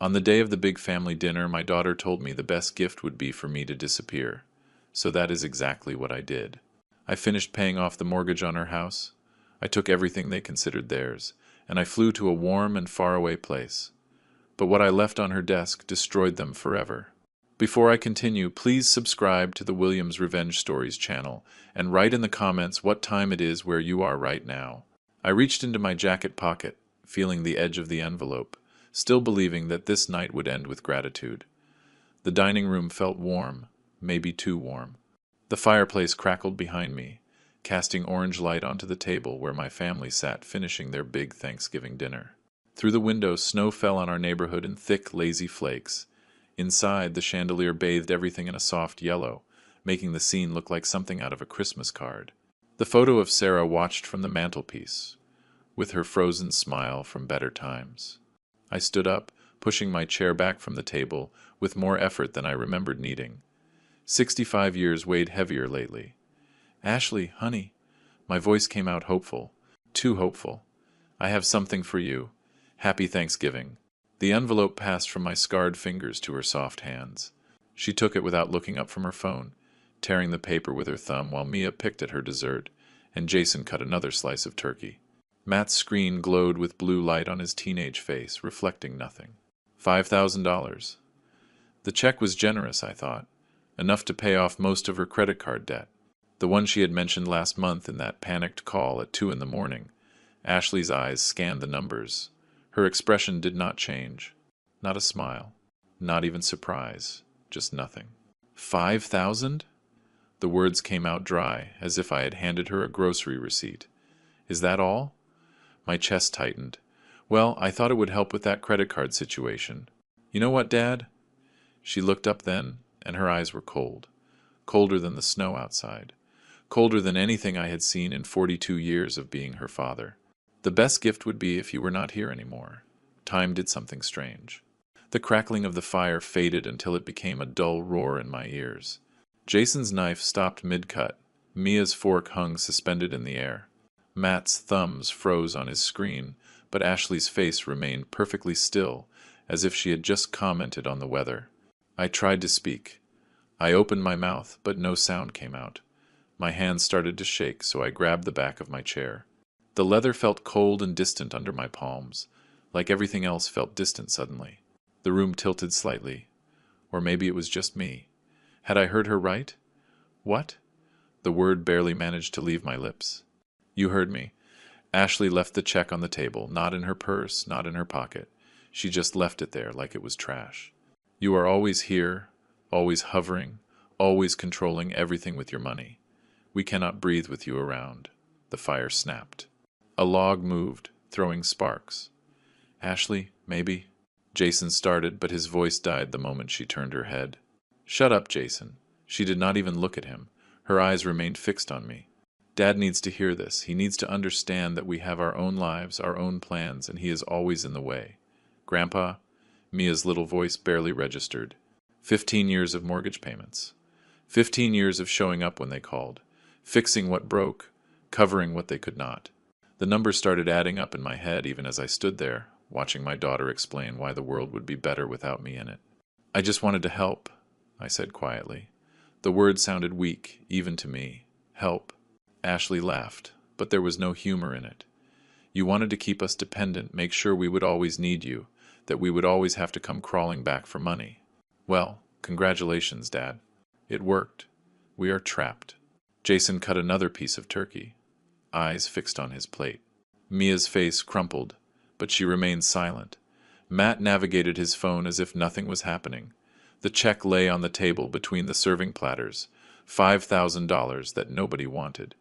On the day of the big family dinner, my daughter told me the best gift would be for me to disappear. So that is exactly what I did. I finished paying off the mortgage on her house. I took everything they considered theirs, and I flew to a warm and faraway place. But what I left on her desk destroyed them forever. Before I continue, please subscribe to the Williams Revenge Stories channel and write in the comments what time it is where you are right now. I reached into my jacket pocket, feeling the edge of the envelope, still believing that this night would end with gratitude. The dining room felt warm, maybe too warm. The fireplace crackled behind me, casting orange light onto the table where my family sat finishing their big Thanksgiving dinner. Through the window, snow fell on our neighborhood in thick, lazy flakes. Inside, the chandelier bathed everything in a soft yellow, making the scene look like something out of a Christmas card. The photo of Sarah watched from the mantelpiece, with her frozen smile from better times. I stood up, pushing my chair back from the table, with more effort than I remembered needing. 65 years weighed heavier lately. Ashley, honey, my voice came out hopeful, too hopeful. I have something for you. Happy Thanksgiving. The envelope passed from my scarred fingers to her soft hands. She took it without looking up from her phone, tearing the paper with her thumb while Mia picked at her dessert, and Jason cut another slice of turkey. Matt's screen glowed with blue light on his teenage face, reflecting nothing. $5,000. The check was generous, I thought, enough to pay off most of her credit card debt. The one she had mentioned last month in that panicked call at 2 in the morning. Ashley's eyes scanned the numbers. Her expression did not change. Not a smile. Not even surprise. Just nothing. 5,000? The words came out dry, as if I had handed her a grocery receipt. Is that all? My chest tightened. Well, I thought it would help with that credit card situation. You know what, Dad? She looked up then, and her eyes were cold. Colder than the snow outside. Colder than anything I had seen in 42 years of being her father. The best gift would be if you were not here anymore. Time did something strange. The crackling of the fire faded until it became a dull roar in my ears. Jason's knife stopped mid-cut. Mia's fork hung suspended in the air. Matt's thumbs froze on his screen, but Ashley's face remained perfectly still, as if she had just commented on the weather. I tried to speak. I opened my mouth, but no sound came out. My hands started to shake, so I grabbed the back of my chair. The leather felt cold and distant under my palms, like everything else felt distant suddenly. The room tilted slightly. Or maybe it was just me. Had I heard her right? What? The word barely managed to leave my lips. You heard me. Ashley left the check on the table, not in her purse, not in her pocket. She just left it there like it was trash. You are always here, always hovering, always controlling everything with your money. We cannot breathe with you around. The fire snapped. A log moved, throwing sparks. Ashley, maybe? Jason started, but his voice died the moment she turned her head. Shut up, Jason. She did not even look at him. Her eyes remained fixed on me. Dad needs to hear this. He needs to understand that we have our own lives, our own plans, and he is always in the way. Grandpa? Mia's little voice barely registered. 15 years of mortgage payments. 15 years of showing up when they called. Fixing what broke. Covering what they could not. The numbers started adding up in my head even as I stood there, watching my daughter explain why the world would be better without me in it. I just wanted to help, I said quietly. The word sounded weak, even to me. Help. Ashley laughed, but there was no humor in it. You wanted to keep us dependent, make sure we would always need you, that we would always have to come crawling back for money. Well, congratulations, Dad. It worked. We are trapped. Jason cut another piece of turkey, eyes fixed on his plate. Mia's face crumpled, but she remained silent. Matt navigated his phone as if nothing was happening. The check lay on the table between the serving platters, $5,000 that nobody wanted.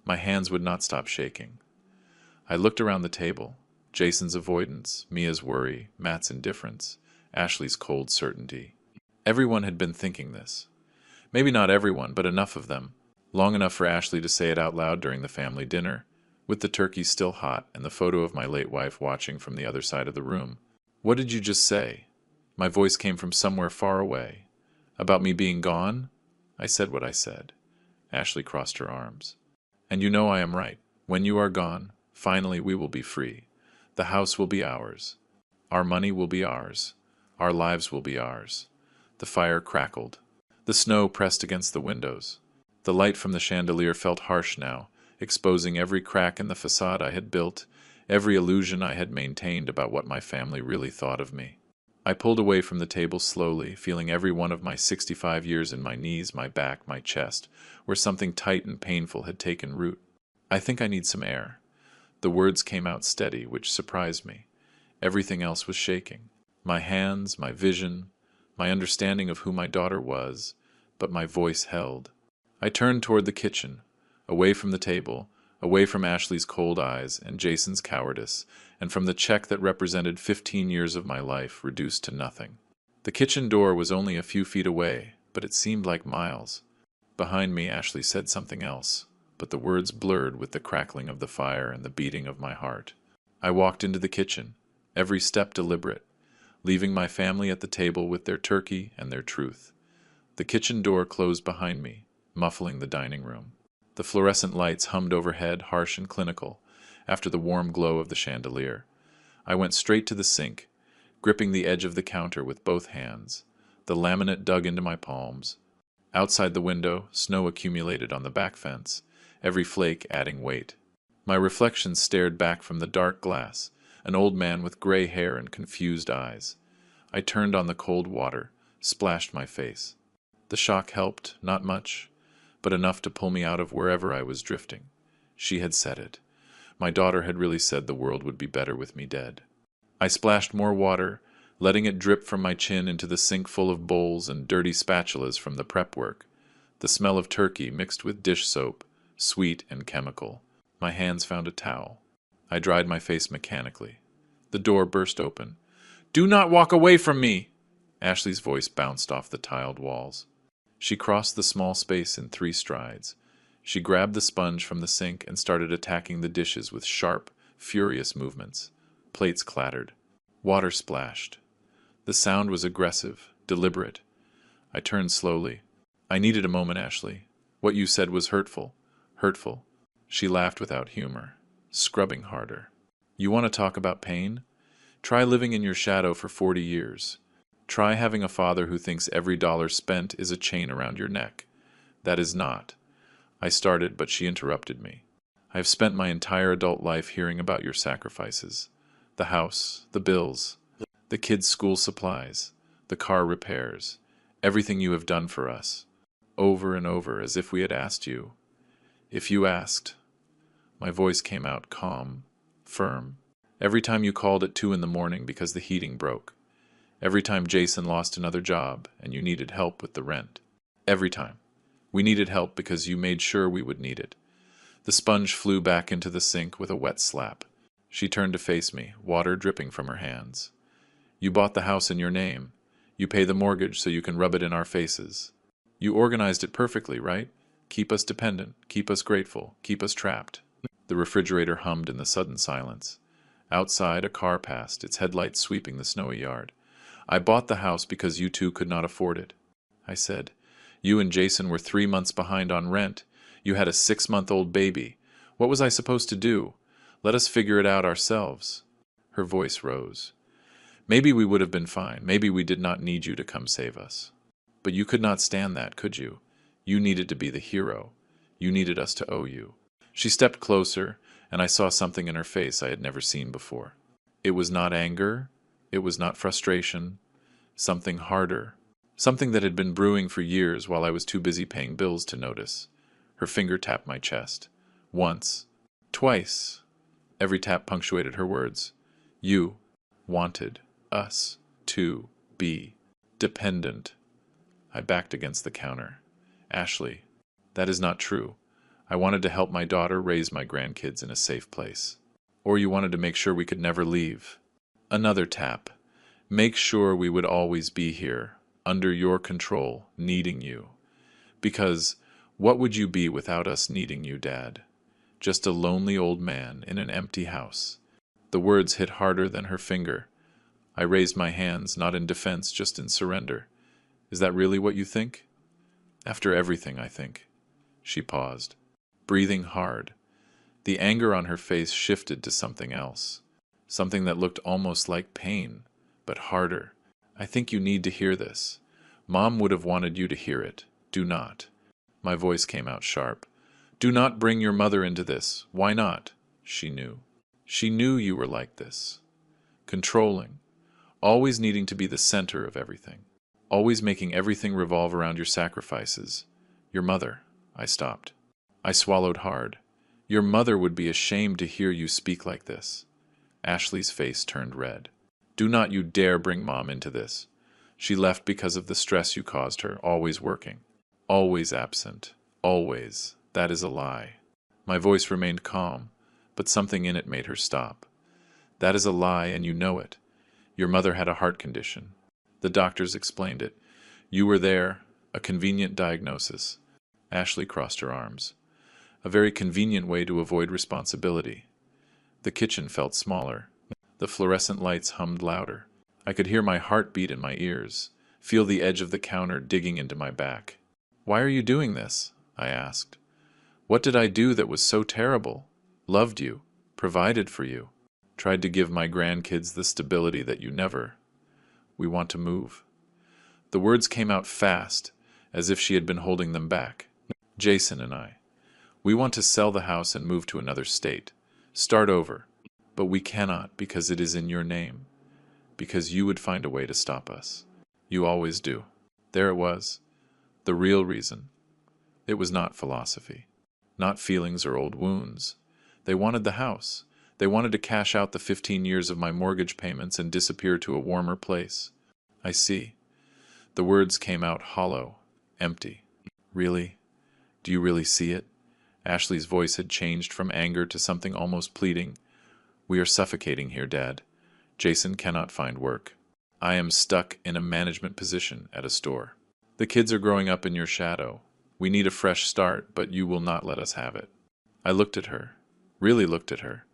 My hands would not stop shaking. I looked around the table. Jason's avoidance, Mia's worry, Matt's indifference, Ashley's cold certainty. Everyone had been thinking this. Maybe not everyone, but enough of them. Long enough for Ashley to say it out loud during the family dinner, with the turkey still hot and the photo of my late wife watching from the other side of the room. What did you just say? My voice came from somewhere far away. About me being gone? I said what I said. Ashley crossed her arms. And you know I am right. When you are gone, finally we will be free. The house will be ours. Our money will be ours. Our lives will be ours. The fire crackled. The snow pressed against the windows. The light from the chandelier felt harsh now, exposing every crack in the facade I had built, every illusion I had maintained about what my family really thought of me. I pulled away from the table slowly, feeling every one of my 65 years in my knees, my back, my chest, where something tight and painful had taken root. I think I need some air. The words came out steady, which surprised me. Everything else was shaking. My hands, my vision, my understanding of who my daughter was, but my voice held. I turned toward the kitchen, away from the table, away from Ashley's cold eyes and Jason's cowardice, and from the check that represented 15 years of my life reduced to nothing. The kitchen door was only a few feet away, but it seemed like miles. Behind me, Ashley said something else, but the words blurred with the crackling of the fire and the beating of my heart. I walked into the kitchen, every step deliberate, leaving my family at the table with their turkey and their truth. The kitchen door closed behind me, muffling the dining room. The fluorescent lights hummed overhead, harsh and clinical, after the warm glow of the chandelier. I went straight to the sink, gripping the edge of the counter with both hands. The laminate dug into my palms. Outside the window, snow accumulated on the back fence, every flake adding weight. My reflection stared back from the dark glass, an old man with gray hair and confused eyes. I turned on the cold water, splashed my face. The shock helped, not much, but enough to pull me out of wherever I was drifting. She had said it. My daughter had really said the world would be better with me dead. I splashed more water, letting it drip from my chin into the sink full of bowls and dirty spatulas from the prep work. The smell of turkey mixed with dish soap, sweet and chemical. My hands found a towel. I dried my face mechanically. The door burst open. "Do not walk away from me!" Ashley's voice bounced off the tiled walls. She crossed the small space in 3 strides. She grabbed the sponge from the sink and started attacking the dishes with sharp, furious movements. Plates clattered. Water splashed. The sound was aggressive, deliberate. I turned slowly. "I needed a moment, Ashley. What you said was hurtful. Hurtful." She laughed without humor, scrubbing harder. "You want to talk about pain? Try living in your shadow for 40 years. Try having a father who thinks every dollar spent is a chain around your neck. That is not." I started, but she interrupted me. "I have spent my entire adult life hearing about your sacrifices. The house, the bills, the kids' school supplies, the car repairs, everything you have done for us. Over and over, as if we had asked you. If you asked." My voice came out calm, firm. "Every time you called at 2 in the morning because the heating broke. Every time Jason lost another job and you needed help with the rent. Every time. We needed help because you made sure we would need it." The sponge flew back into the sink with a wet slap. She turned to face me, water dripping from her hands. "You bought the house in your name. You pay the mortgage so you can rub it in our faces. You organized it perfectly, right? Keep us dependent, keep us grateful, keep us trapped." The refrigerator hummed in the sudden silence. Outside, a car passed, its headlights sweeping the snowy yard. "I bought the house because you two could not afford it," I said. "You and Jason were 3 months behind on rent. You had a 6-month-old baby. What was I supposed to do? Let us figure it out ourselves." Her voice rose. "Maybe we would have been fine. Maybe we did not need you to come save us. But you could not stand that, could you? You needed to be the hero. You needed us to owe you." She stepped closer, and I saw something in her face I had never seen before. It was not anger. It was not frustration. Something harder. Something that had been brewing for years while I was too busy paying bills to notice. Her finger tapped my chest. Once. Twice. Every tap punctuated her words. "You wanted us to be dependent." I backed against the counter. "Ashley, that is not true. I wanted to help my daughter raise my grandkids in a safe place. Or you wanted to make sure we could never leave." Another tap. "Make sure we would always be here, under your control, needing you. Because what would you be without us needing you, Dad? Just a lonely old man in an empty house." The words hit harder than her finger. I raised my hands, not in defense, just in surrender. "Is that really what you think?" "After everything, I think." She paused, breathing hard. The anger on her face shifted to something else. Something that looked almost like pain, but harder. I think you need to hear this. Mom would have wanted you to hear it. Do not. My voice came out sharp. Do not bring your mother into this. Why not? She knew. She knew you were like this. Controlling. Always needing to be the center of everything. Always making everything revolve around your sacrifices. Your mother. I stopped. I swallowed hard. Your mother would be ashamed to hear you speak like this. Ashley's face turned red. Do not you dare bring Mom into this. She left because of the stress you caused her, always working. Always absent. Always. That is a lie. My voice remained calm, but something in it made her stop. That is a lie, and you know it. Your mother had a heart condition. The doctors explained it. You were there, a convenient diagnosis. Ashley crossed her arms. A very convenient way to avoid responsibility. The kitchen felt smaller. The fluorescent lights hummed louder. I could hear my heart beat in my ears, feel the edge of the counter digging into my back. Why are you doing this? I asked. What did I do that was so terrible? Loved you, provided for you, tried to give my grandkids the stability that you never. We want to move. The words came out fast, as if she had been holding them back. Jason and I. We want to sell the house and move to another state. Start over. But we cannot because it is in your name. Because you would find a way to stop us. You always do. There it was. The real reason. It was not philosophy. Not feelings or old wounds. They wanted the house. They wanted to cash out the 15 years of my mortgage payments and disappear to a warmer place. I see. The words came out hollow, empty. Really? Do you really see it? Ashley's voice had changed from anger to something almost pleading. We are suffocating here, Dad. Jason cannot find work. I am stuck in a management position at a store. The kids are growing up in your shadow. We need a fresh start, but you will not let us have it. I looked at her, really looked at her.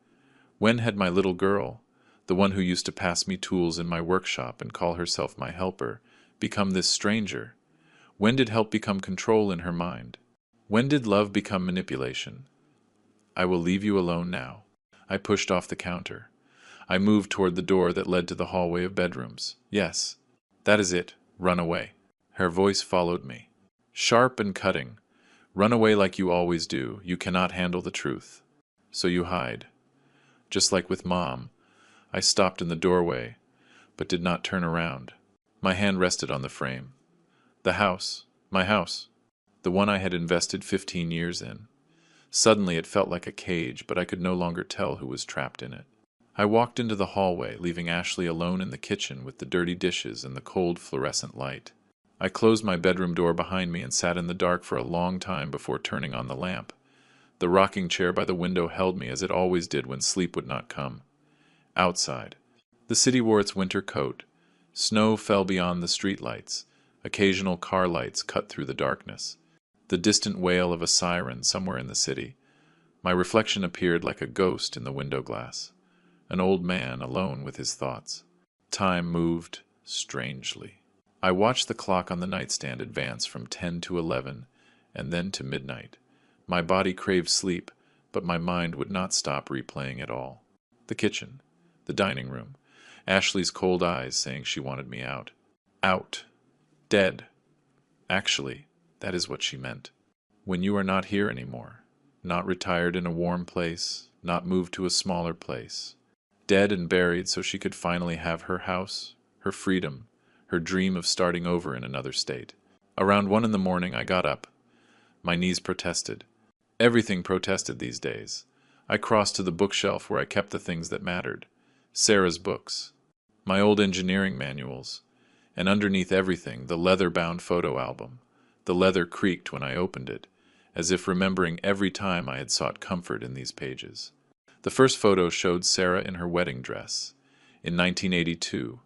When had my little girl, the one who used to pass me tools in my workshop and call herself my helper, become this stranger? When did help become control in her mind? When did love become manipulation? I will leave you alone now. I pushed off the counter. I moved toward the door that led to the hallway of bedrooms. Yes, that is it. Run away. Her voice followed me. Sharp and cutting. Run away like you always do. You cannot handle the truth. So you hide. Just like with Mom, I stopped in the doorway, but did not turn around. My hand rested on the frame. The house. My house. The one I had invested 15 years in. Suddenly it felt like a cage, but I could no longer tell who was trapped in it. I walked into the hallway, leaving Ashley alone in the kitchen with the dirty dishes and the cold fluorescent light. I closed my bedroom door behind me and sat in the dark for a long time before turning on the lamp. The rocking chair by the window held me as it always did when sleep would not come. Outside. The city wore its winter coat. Snow fell beyond the streetlights. Occasional car lights cut through the darkness. The distant wail of a siren somewhere in the city. My reflection appeared like a ghost in the window glass. An old man alone with his thoughts. Time moved strangely. I watched the clock on the nightstand advance from 10 to 11, and then to midnight. My body craved sleep, but my mind would not stop replaying it all. The kitchen. The dining room. Ashley's cold eyes saying she wanted me out. Out. Dead. Actually, that is what she meant. When you are not here anymore. Not retired in a warm place. Not moved to a smaller place. Dead and buried so she could finally have her house, her freedom, her dream of starting over in another state. Around 1 in the morning I got up. My knees protested. Everything protested these days. I crossed to the bookshelf where I kept the things that mattered. Sarah's books. My old engineering manuals. And underneath everything, the leather-bound photo album. The leather creaked when I opened it, as if remembering every time I had sought comfort in these pages. The first photo showed Sarah in her wedding dress. In 1982,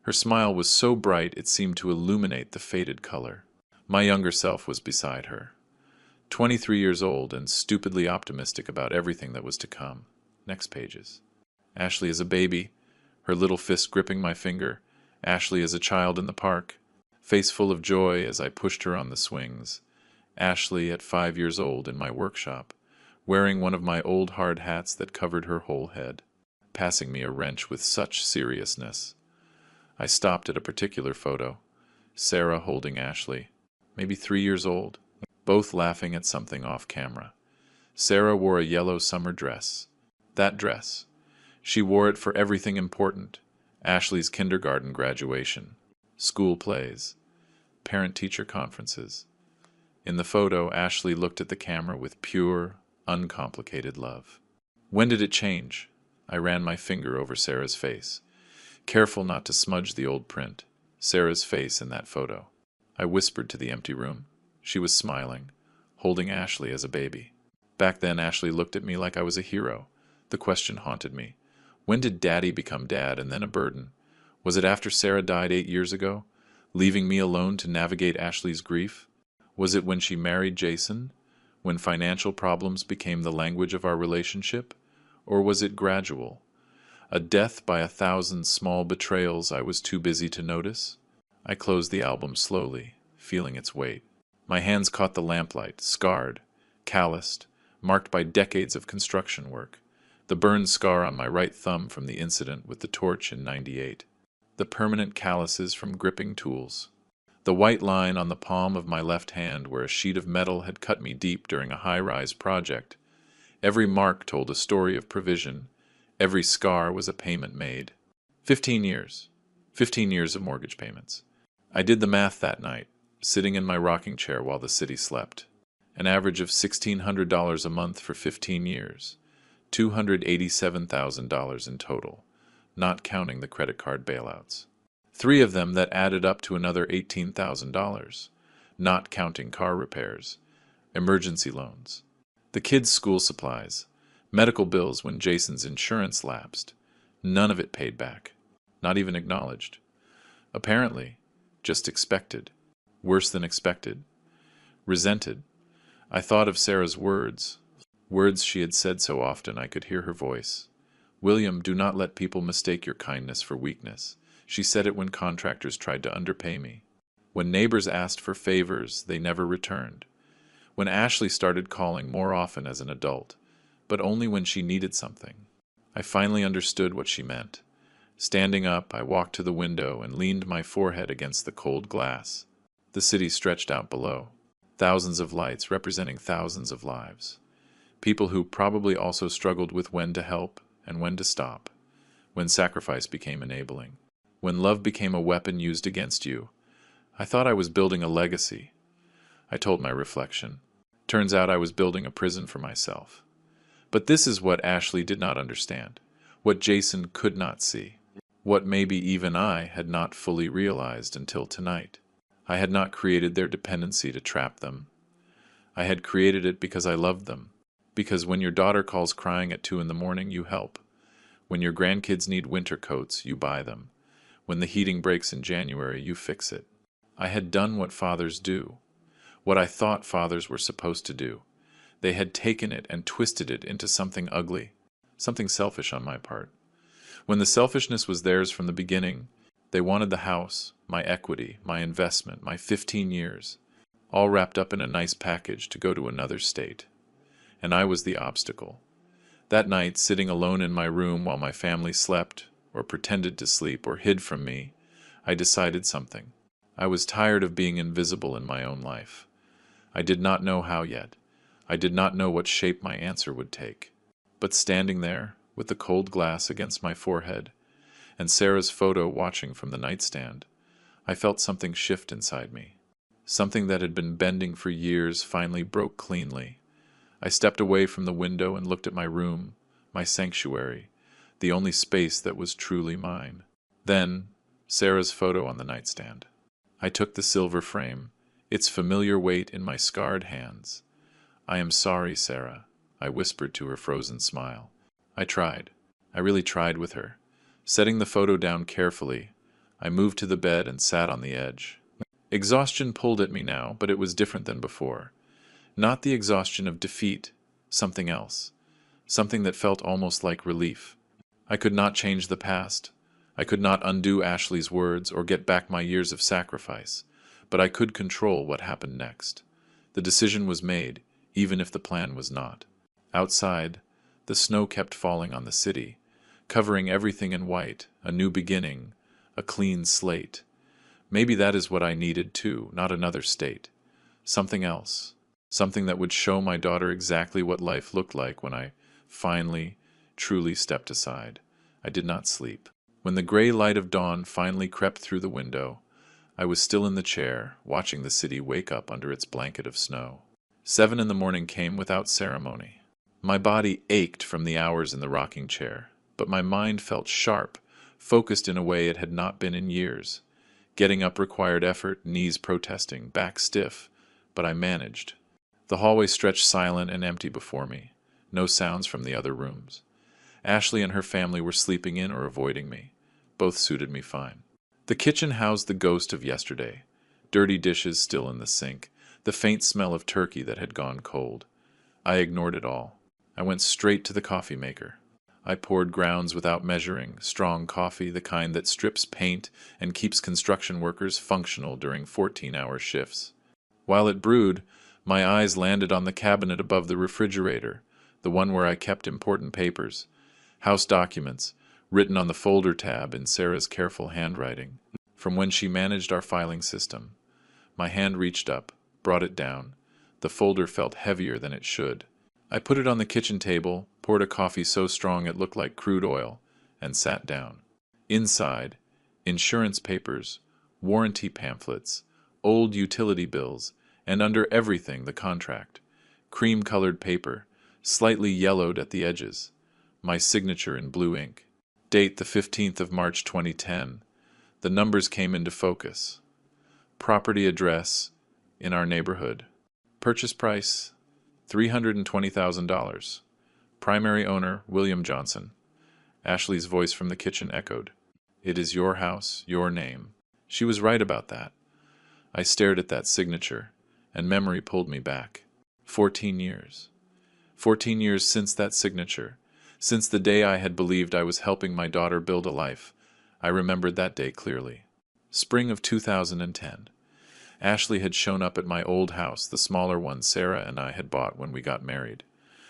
her smile was so bright it seemed to illuminate the faded color. My younger self was beside her. 23 years old and stupidly optimistic about everything that was to come. Next pages. Ashley as a baby, her little fist gripping my finger. Ashley as a child in the park, face full of joy as I pushed her on the swings. Ashley at 5 years old in my workshop, wearing one of my old hard hats that covered her whole head, passing me a wrench with such seriousness. I stopped at a particular photo. Sarah holding Ashley, maybe 3 years old, both laughing at something off camera. Sarah wore a yellow summer dress. That dress. She wore it for everything important. Ashley's kindergarten graduation, school plays, parent-teacher conferences. In the photo, Ashley looked at the camera with pure, uncomplicated love. When did it change? I ran my finger over Sarah's face, careful not to smudge the old print. Sarah's face in that photo. I whispered to the empty room. She was smiling, holding Ashley as a baby. Back then, Ashley looked at me like I was a hero. The question haunted me. When did Daddy become Dad and then a burden? Was it after Sarah died 8 years ago, leaving me alone to navigate Ashley's grief? Was it when she married Jason, when financial problems became the language of our relationship? Or was it gradual? A death by 1,000 small betrayals I was too busy to notice? I closed the album slowly, feeling its weight. My hands caught the lamplight, scarred, calloused, marked by decades of construction work. The burned scar on my right thumb from the incident with the torch in '98. The permanent calluses from gripping tools. The white line on the palm of my left hand where a sheet of metal had cut me deep during a high-rise project. Every mark told a story of provision. Every scar was a payment made. 15 years. 15 years of mortgage payments. I did the math that night, sitting in my rocking chair while the city slept. An average of $1,600 a month for 15 years. $287,000 in total, not counting the credit card bailouts. 3 of them that added up to another $18,000, not counting car repairs, emergency loans, the kids' school supplies, medical bills when Jason's insurance lapsed. None of it paid back, not even acknowledged. Apparently, just expected, worse than expected, resented. I thought of Sarah's words she had said so often I could hear her voice. William, do not let people mistake your kindness for weakness. She said it when contractors tried to underpay me. When neighbors asked for favors, they never returned. When Ashley started calling more often as an adult, but only when she needed something. I finally understood what she meant. Standing up, I walked to the window and leaned my forehead against the cold glass. The city stretched out below. Thousands of lights representing thousands of lives. People who probably also struggled with when to help and when to stop. When sacrifice became enabling. When love became a weapon used against you. I thought I was building a legacy. I told my reflection. Turns out I was building a prison for myself. But this is what Ashley did not understand. What Jason could not see. What maybe even I had not fully realized until tonight. I had not created their dependency to trap them. I had created it because I loved them. Because when your daughter calls crying at 2 a.m, you help. When your grandkids need winter coats, you buy them. When the heating breaks in January, you fix it. I had done what fathers do. What I thought fathers were supposed to do. They had taken it and twisted it into something ugly, something selfish on my part. When the selfishness was theirs from the beginning, they wanted the house, my equity, my investment, my 15 years, all wrapped up in a nice package to go to another state. And I was the obstacle. That night, sitting alone in my room while my family slept, or pretended to sleep, or hid from me, I decided something. I was tired of being invisible in my own life. I did not know how yet. I did not know what shape my answer would take. But standing there, with the cold glass against my forehead, and Sarah's photo watching from the nightstand, I felt something shift inside me. Something that had been bending for years finally broke cleanly. I stepped away from the window and looked at my room, my sanctuary, the only space that was truly mine. Then, Sarah's photo on the nightstand. I took the silver frame, its familiar weight in my scarred hands. I am sorry, Sarah, I whispered to her frozen smile. I tried. I really tried with her. Setting the photo down carefully, I moved to the bed and sat on the edge. Exhaustion pulled at me now, but it was different than before. Not the exhaustion of defeat, something else. Something that felt almost like relief. I could not change the past. I could not undo Ashley's words or get back my years of sacrifice, but I could control what happened next. The decision was made, even if the plan was not. Outside, the snow kept falling on the city, covering everything in white, a new beginning, a clean slate. Maybe that is what I needed too, not another state. Something else. Something that would show my daughter exactly what life looked like when I finally, truly stepped aside. I did not sleep. When the gray light of dawn finally crept through the window, I was still in the chair, watching the city wake up under its blanket of snow. 7 in the morning came without ceremony. My body ached from the hours in the rocking chair, but my mind felt sharp, focused in a way it had not been in years. Getting up required effort, knees protesting, back stiff, but I managed. The hallway stretched silent and empty before me. No sounds from the other rooms. Ashley and her family were sleeping in or avoiding me. Both suited me fine. The kitchen housed the ghost of yesterday. Dirty dishes still in the sink, the faint smell of turkey that had gone cold. I ignored it all. I went straight to the coffee maker. I poured grounds without measuring, strong coffee, the kind that strips paint and keeps construction workers functional during 14-hour shifts. While it brewed, my eyes landed on the cabinet above the refrigerator, the one where I kept important papers, house documents, written on the folder tab in Sarah's careful handwriting, from when she managed our filing system. My hand reached up, brought it down. The folder felt heavier than it should. I put it on the kitchen table, poured a coffee so strong it looked like crude oil, and sat down. Inside, insurance papers, warranty pamphlets, old utility bills, and under everything the contract. Cream-colored paper, slightly yellowed at the edges. My signature in blue ink. Date the 15th of March 2010. The numbers came into focus. Property address in our neighborhood. Purchase price $320,000. Primary owner William Johnson. Ashley's voice from the kitchen echoed. It is your house, your name. She was right about that. I stared at that signature, and memory pulled me back. 14 years. 14 years since that signature. Since the day I had believed I was helping my daughter build a life. I remembered that day clearly. Spring of 2010. Ashley had shown up at my old house, the smaller one Sarah and I had bought when we got married.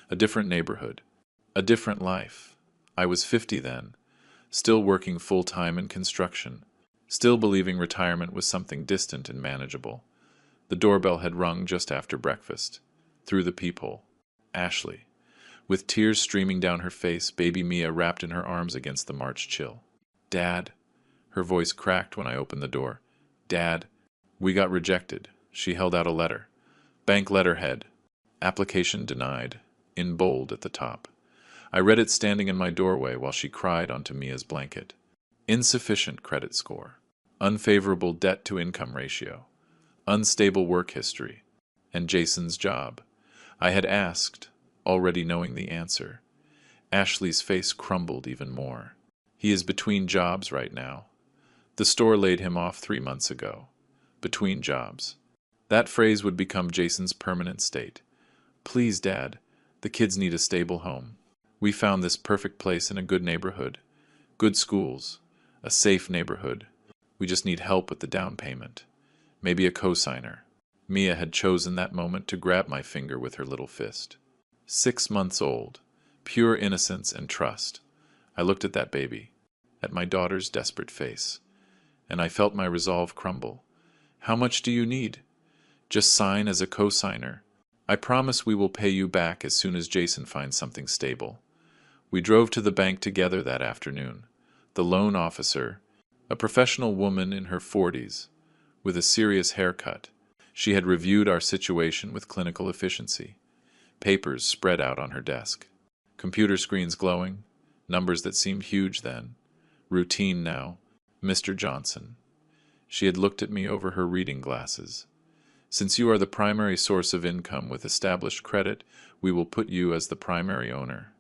A different neighborhood. A different life. I was 50 then, still working full-time in construction, still believing retirement was something distant and manageable. The doorbell had rung just after breakfast. Through the peephole. Ashley. With tears streaming down her face, baby Mia wrapped in her arms against the March chill. Dad. Her voice cracked when I opened the door. Dad. We got rejected. She held out a letter. Bank letterhead. Application denied. In bold at the top. I read it standing in my doorway while she cried onto Mia's blanket. Insufficient credit score. Unfavorable debt-to-income ratio. Unstable work history. And Jason's job. I had asked, already knowing the answer. Ashley's face crumbled even more. He is between jobs right now. The store laid him off 3 months ago. Between jobs. That phrase would become Jason's permanent state. Please, Dad, the kids need a stable home. We found this perfect place in a good neighborhood. Good schools. A safe neighborhood. We just need help with the down payment. Maybe a cosigner. Mia had chosen that moment to grab my finger with her little fist. 6 months old. Pure innocence and trust. I looked at that baby. At my daughter's desperate face. And I felt my resolve crumble. How much do you need? Just sign as a cosigner. I promise we will pay you back as soon as Jason finds something stable. We drove to the bank together that afternoon. The loan officer, a professional woman in her 40s, with a serious haircut. She had reviewed our situation with clinical efficiency. Papers spread out on her desk. Computer screens glowing. Numbers that seemed huge then. Routine now. Mr. Johnson. She had looked at me over her reading glasses. Since you are the primary source of income with established credit, we will put you as the primary owner.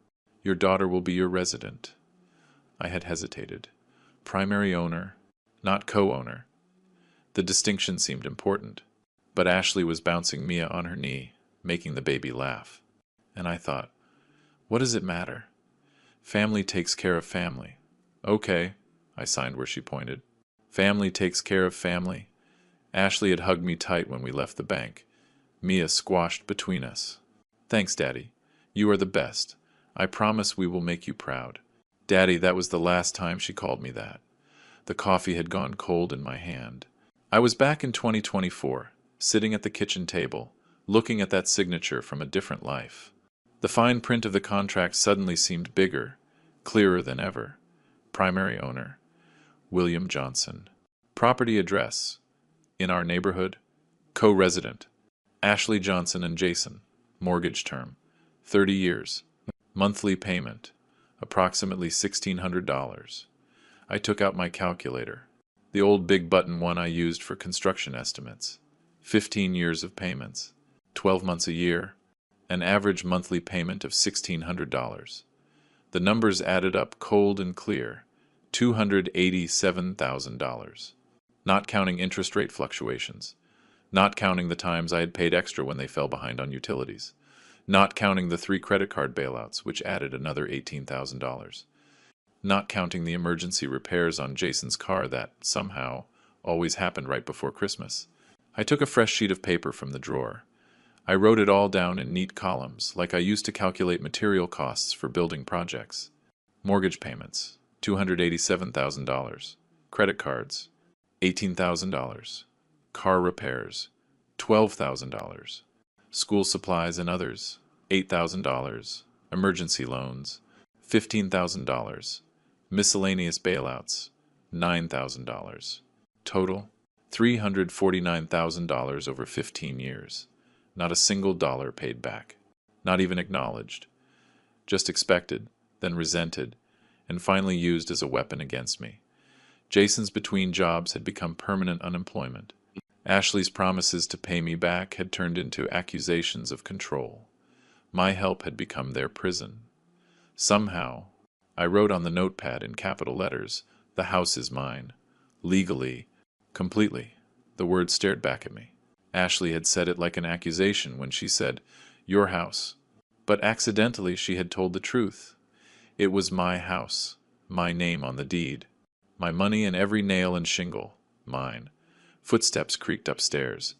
Your daughter will be your resident. I had hesitated. Primary owner, not co-owner. The distinction seemed important. But Ashley was bouncing Mia on her knee, making the baby laugh. And I thought, what does it matter? Family takes care of family. Okay, I signed where she pointed. Family takes care of family. Ashley had hugged me tight when we left the bank. Mia squashed between us. Thanks, Daddy. You are the best. I promise we will make you proud. Daddy, that was the last time she called me that. The coffee had gone cold in my hand. I was back in 2024, sitting at the kitchen table, looking at that signature from a different life. The fine print of the contract suddenly seemed bigger, clearer than ever. Primary owner, William Johnson. Property address, in our neighborhood. Co-resident, Ashley Johnson and Jason. Mortgage term, 30 years. Monthly payment, approximately $1,600. I took out my calculator, the old big button one I used for construction estimates. 15 years of payments, 12 months a year, an average monthly payment of $1,600. The numbers added up cold and clear, $287,000. Not counting interest rate fluctuations, not counting the times I had paid extra when they fell behind on utilities, not counting the 3 credit card bailouts, which added another $18,000, not counting the emergency repairs on Jason's car that, somehow, always happened right before Christmas. I took a fresh sheet of paper from the drawer. I wrote it all down in neat columns, like I used to calculate material costs for building projects. Mortgage payments, $287,000. Credit cards, $18,000. Car repairs, $12,000. School supplies and others, $8,000. Emergency loans, $15,000. Miscellaneous bailouts, $9,000. Total, $349,000 over 15 years. Not a single dollar paid back. Not even acknowledged. Just expected, then resented, and finally used as a weapon against me. Jason's between jobs had become permanent unemployment. Ashley's promises to pay me back had turned into accusations of control. My help had become their prison. Somehow, I wrote on the notepad in capital letters, "The house is mine." Legally, completely. The words stared back at me. Ashley had said it like an accusation when she said, "Your house." But accidentally she had told the truth. It was my house, my name on the deed. My money and every nail and shingle, mine. Footsteps creaked upstairs.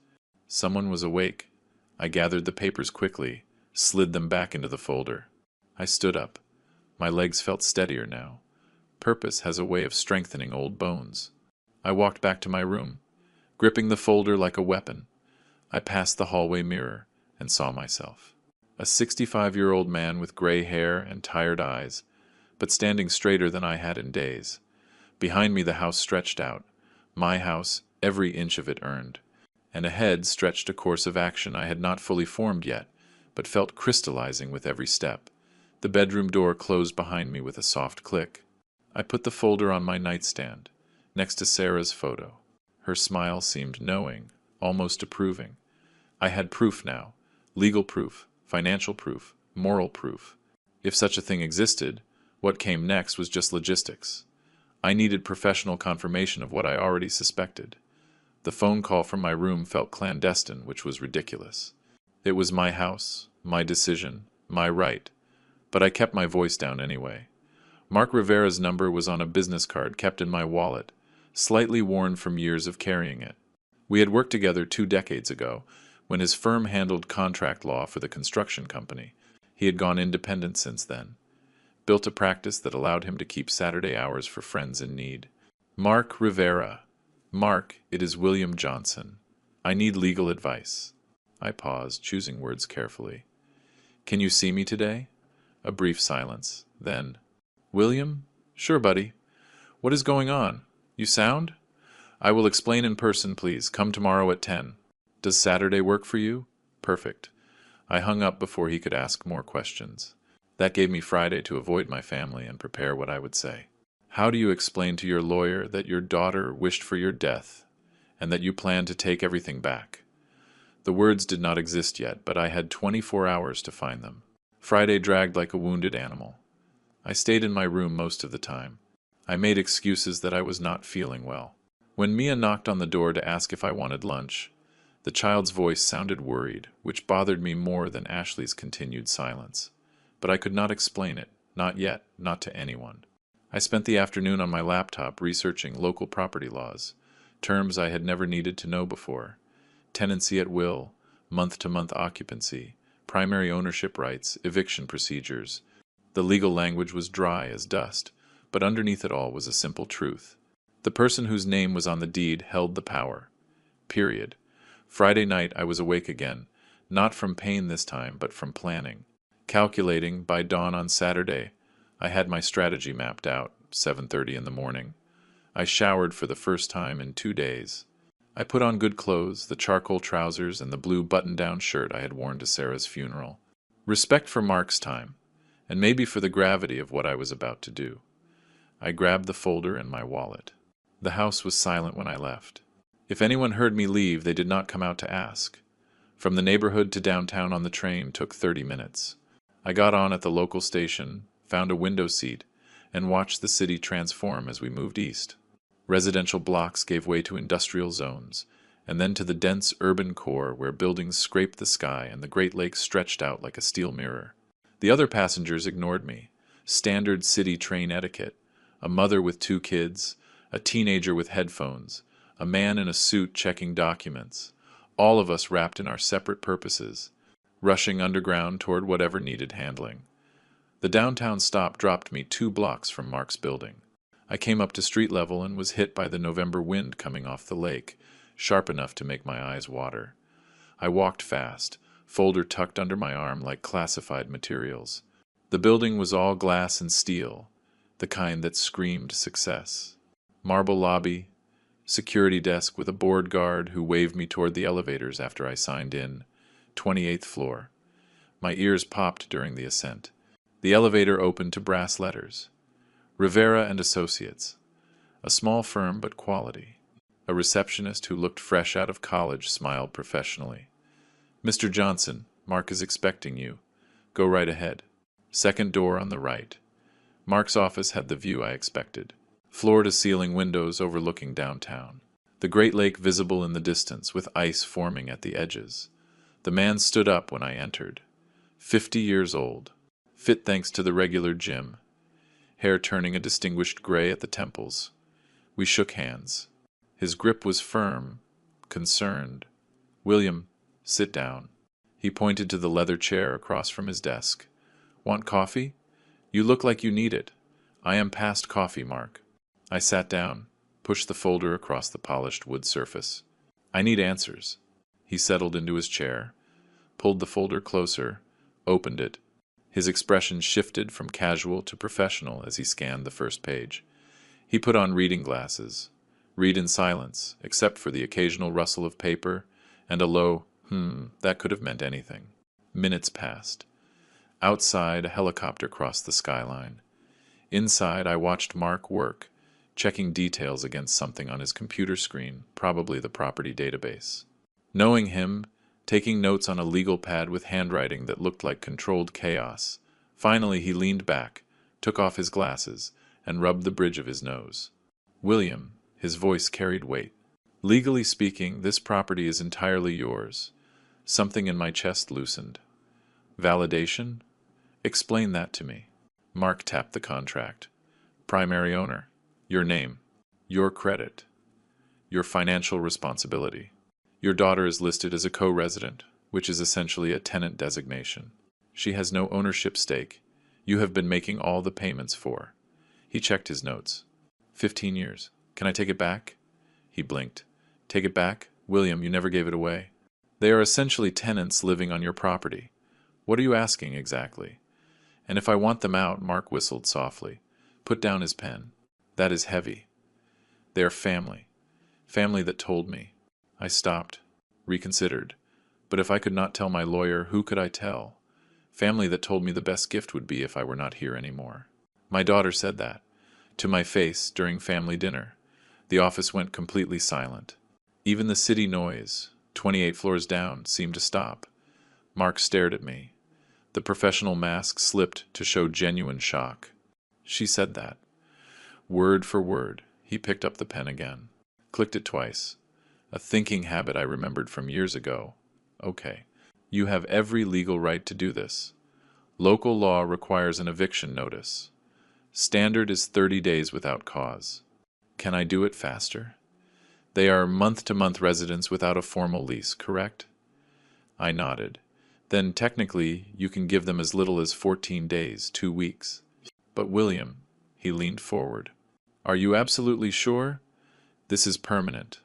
Someone was awake. I gathered the papers quickly, slid them back into the folder. I stood up. My legs felt steadier now. Purpose has a way of strengthening old bones. I walked back to my room, gripping the folder like a weapon. I passed the hallway mirror and saw myself. A 65-year-old man with gray hair and tired eyes, but standing straighter than I had in days. Behind me the house stretched out, my house, every inch of it earned, and ahead stretched a course of action I had not fully formed yet, but felt crystallizing with every step. The bedroom door closed behind me with a soft click. I put the folder on my nightstand, next to Sarah's photo. Her smile seemed knowing, almost approving. I had proof now, legal proof, financial proof, moral proof. If such a thing existed, what came next was just logistics. I needed professional confirmation of what I already suspected. The phone call from my room felt clandestine, which was ridiculous. It was my house, my decision, my right, but I kept my voice down anyway. Mark Rivera's number was on a business card kept in my wallet, slightly worn from years of carrying it. We had worked together 2 decades ago, when his firm handled contract law for the construction company. He had gone independent since then. Built a practice that allowed him to keep Saturday hours for friends in need. Mark Rivera. Mark, it is William Johnson. I need legal advice. I paused, choosing words carefully. Can you see me today? A brief silence. Then, William? Sure, buddy. What is going on? You sound? I will explain in person, please. Come tomorrow at 10. Does Saturday work for you? Perfect. I hung up before he could ask more questions. That gave me Friday to avoid my family and prepare what I would say. How do you explain to your lawyer that your daughter wished for your death, and that you plan to take everything back? The words did not exist yet, but I had 24 hours to find them. Friday dragged like a wounded animal. I stayed in my room most of the time. I made excuses that I was not feeling well. When Mia knocked on the door to ask if I wanted lunch, the child's voice sounded worried, which bothered me more than Ashley's continued silence. But I could not explain it, not yet, not to anyone. I spent the afternoon on my laptop researching local property laws, terms I had never needed to know before. Tenancy at will, month-to-month occupancy, primary ownership rights, eviction procedures. The legal language was dry as dust, but underneath it all was a simple truth. The person whose name was on the deed held the power. Period. Friday night I was awake again, not from pain this time, but from planning. Calculating, by dawn on Saturday, I had my strategy mapped out, 7:30 in the morning. I showered for the first time in 2 days. I put on good clothes, the charcoal trousers and the blue button-down shirt I had worn to Sarah's funeral. Respect for Mark's time, and maybe for the gravity of what I was about to do. I grabbed the folder and my wallet. The house was silent when I left. If anyone heard me leave, they did not come out to ask. From the neighborhood to downtown on the train took 30 minutes. I got on at the local station, found a window seat, and watched the city transform as we moved east. Residential blocks gave way to industrial zones, and then to the dense urban core where buildings scraped the sky and the Great Lakes stretched out like a steel mirror. The other passengers ignored me. Standard city train etiquette. A mother with 2 kids, a teenager with headphones, a man in a suit checking documents, all of us wrapped in our separate purposes, rushing underground toward whatever needed handling. The downtown stop dropped me 2 blocks from Mark's building. I came up to street level and was hit by the November wind coming off the lake, sharp enough to make my eyes water. I walked fast, folder tucked under my arm like classified materials. The building was all glass and steel, the kind that screamed success. Marble lobby, security desk with a board guard who waved me toward the elevators after I signed in, 28th floor. My ears popped during the ascent. The elevator opened to brass letters. Rivera and Associates. A small firm but quality. A receptionist who looked fresh out of college smiled professionally. "Mr. Johnson, Mark is expecting you. Go right ahead. Second door on the right." Mark's office had the view I expected. Floor-to-ceiling windows overlooking downtown. The Great Lake visible in the distance, with ice forming at the edges. The man stood up when I entered. 50 years old. Fit thanks to the regular gym. Hair turning a distinguished gray at the temples. We shook hands. His grip was firm, concerned. "William, sit down." He pointed to the leather chair across from his desk. "Want coffee? You look like you need it." "I am past coffee, Mark." I sat down, pushed the folder across the polished wood surface. "I need answers." He settled into his chair, pulled the folder closer, opened it. His expression shifted from casual to professional as he scanned the first page. He put on reading glasses. Read in silence, except for the occasional rustle of paper and a low, that could have meant anything. Minutes passed. Outside, a helicopter crossed the skyline. Inside, I watched Mark work, checking details against something on his computer screen, probably the property database. Knowing him, taking notes on a legal pad with handwriting that looked like controlled chaos. Finally, he leaned back, took off his glasses, and rubbed the bridge of his nose. "William," his voice carried weight. "Legally speaking, this property is entirely yours." Something in my chest loosened. "Validation? Explain that to me." Mark tapped the contract. "Primary owner. Your name. Your credit. Your financial responsibility. Your daughter is listed as a co-resident, which is essentially a tenant designation. She has no ownership stake. You have been making all the payments for." He checked his notes. 15 years. "Can I take it back?" He blinked. "Take it back? William, you never gave it away." "They are essentially tenants living on your property. What are you asking exactly?" "And if I want them out," Mark whistled softly, put down his pen. "That is heavy. They are family. Family that told me." I stopped, reconsidered. But if I could not tell my lawyer, who could I tell? Family that told me the best gift would be if I were not here anymore. My daughter said that, to my face during family dinner. The office went completely silent. Even the city noise, 28 floors down, seemed to stop. Mark stared at me. The professional mask slipped to show genuine shock. "She said that." Word for word, he picked up the pen again. Clicked it twice. A thinking habit I remembered from years ago. "Okay. You have every legal right to do this. Local law requires an eviction notice. Standard is 30 days without cause. Can I do it faster? They are month-to-month residents without a formal lease, correct?" I nodded. "Then technically you can give them as little as 14 days, 2 weeks. But William," he leaned forward, "are you absolutely sure? This is permanent.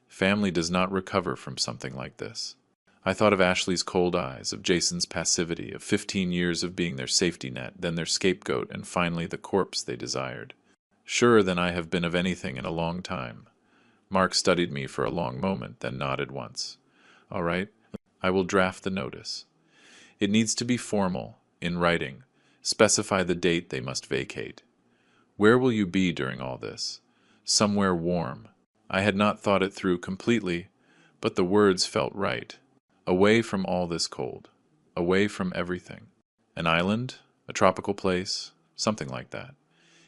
Family does not recover from something like this. I thought of Ashley's cold eyes, of Jason's passivity, of 15 years of being their safety net, then their scapegoat, and finally the corpse they desired. Surer than I have been of anything in a long time. Mark studied me for a long moment, then nodded once. All right, I will draft the notice. It needs to be formal, in writing. Specify the date they must vacate. Where will you be during all this? Somewhere warm. I had not thought it through completely, but the words felt right. Away from all this cold. Away from everything. An island? A tropical place? Something like that.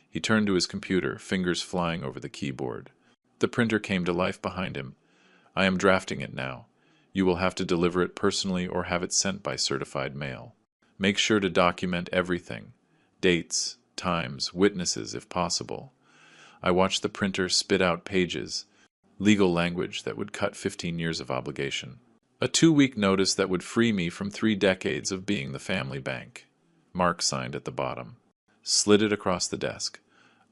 He turned to his computer, fingers flying over the keyboard. The printer came to life behind him. I am drafting it now. You will have to deliver it personally or have it sent by certified mail. Make sure to document everything. Dates, times, witnesses if possible. I watched the printer spit out pages, legal language that would cut 15 years of obligation. A 2-week notice that would free me from 3 decades of being the family bank. Mark signed at the bottom. Slid it across the desk.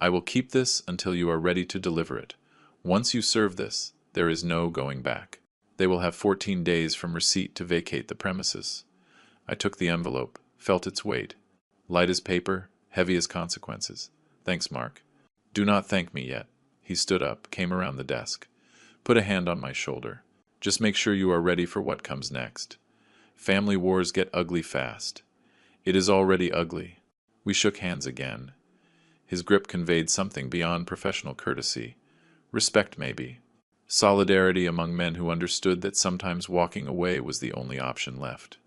I will keep this until you are ready to deliver it. Once you serve this, there is no going back. They will have 14 days from receipt to vacate the premises. I took the envelope, felt its weight. Light as paper, heavy as consequences. Thanks, Mark. Do not thank me yet. He stood up, came around the desk. Put a hand on my shoulder. Just make sure you are ready for what comes next. Family wars get ugly fast. It is already ugly. We shook hands again. His grip conveyed something beyond professional courtesy. Respect, maybe. Solidarity among men who understood that sometimes walking away was the only option left.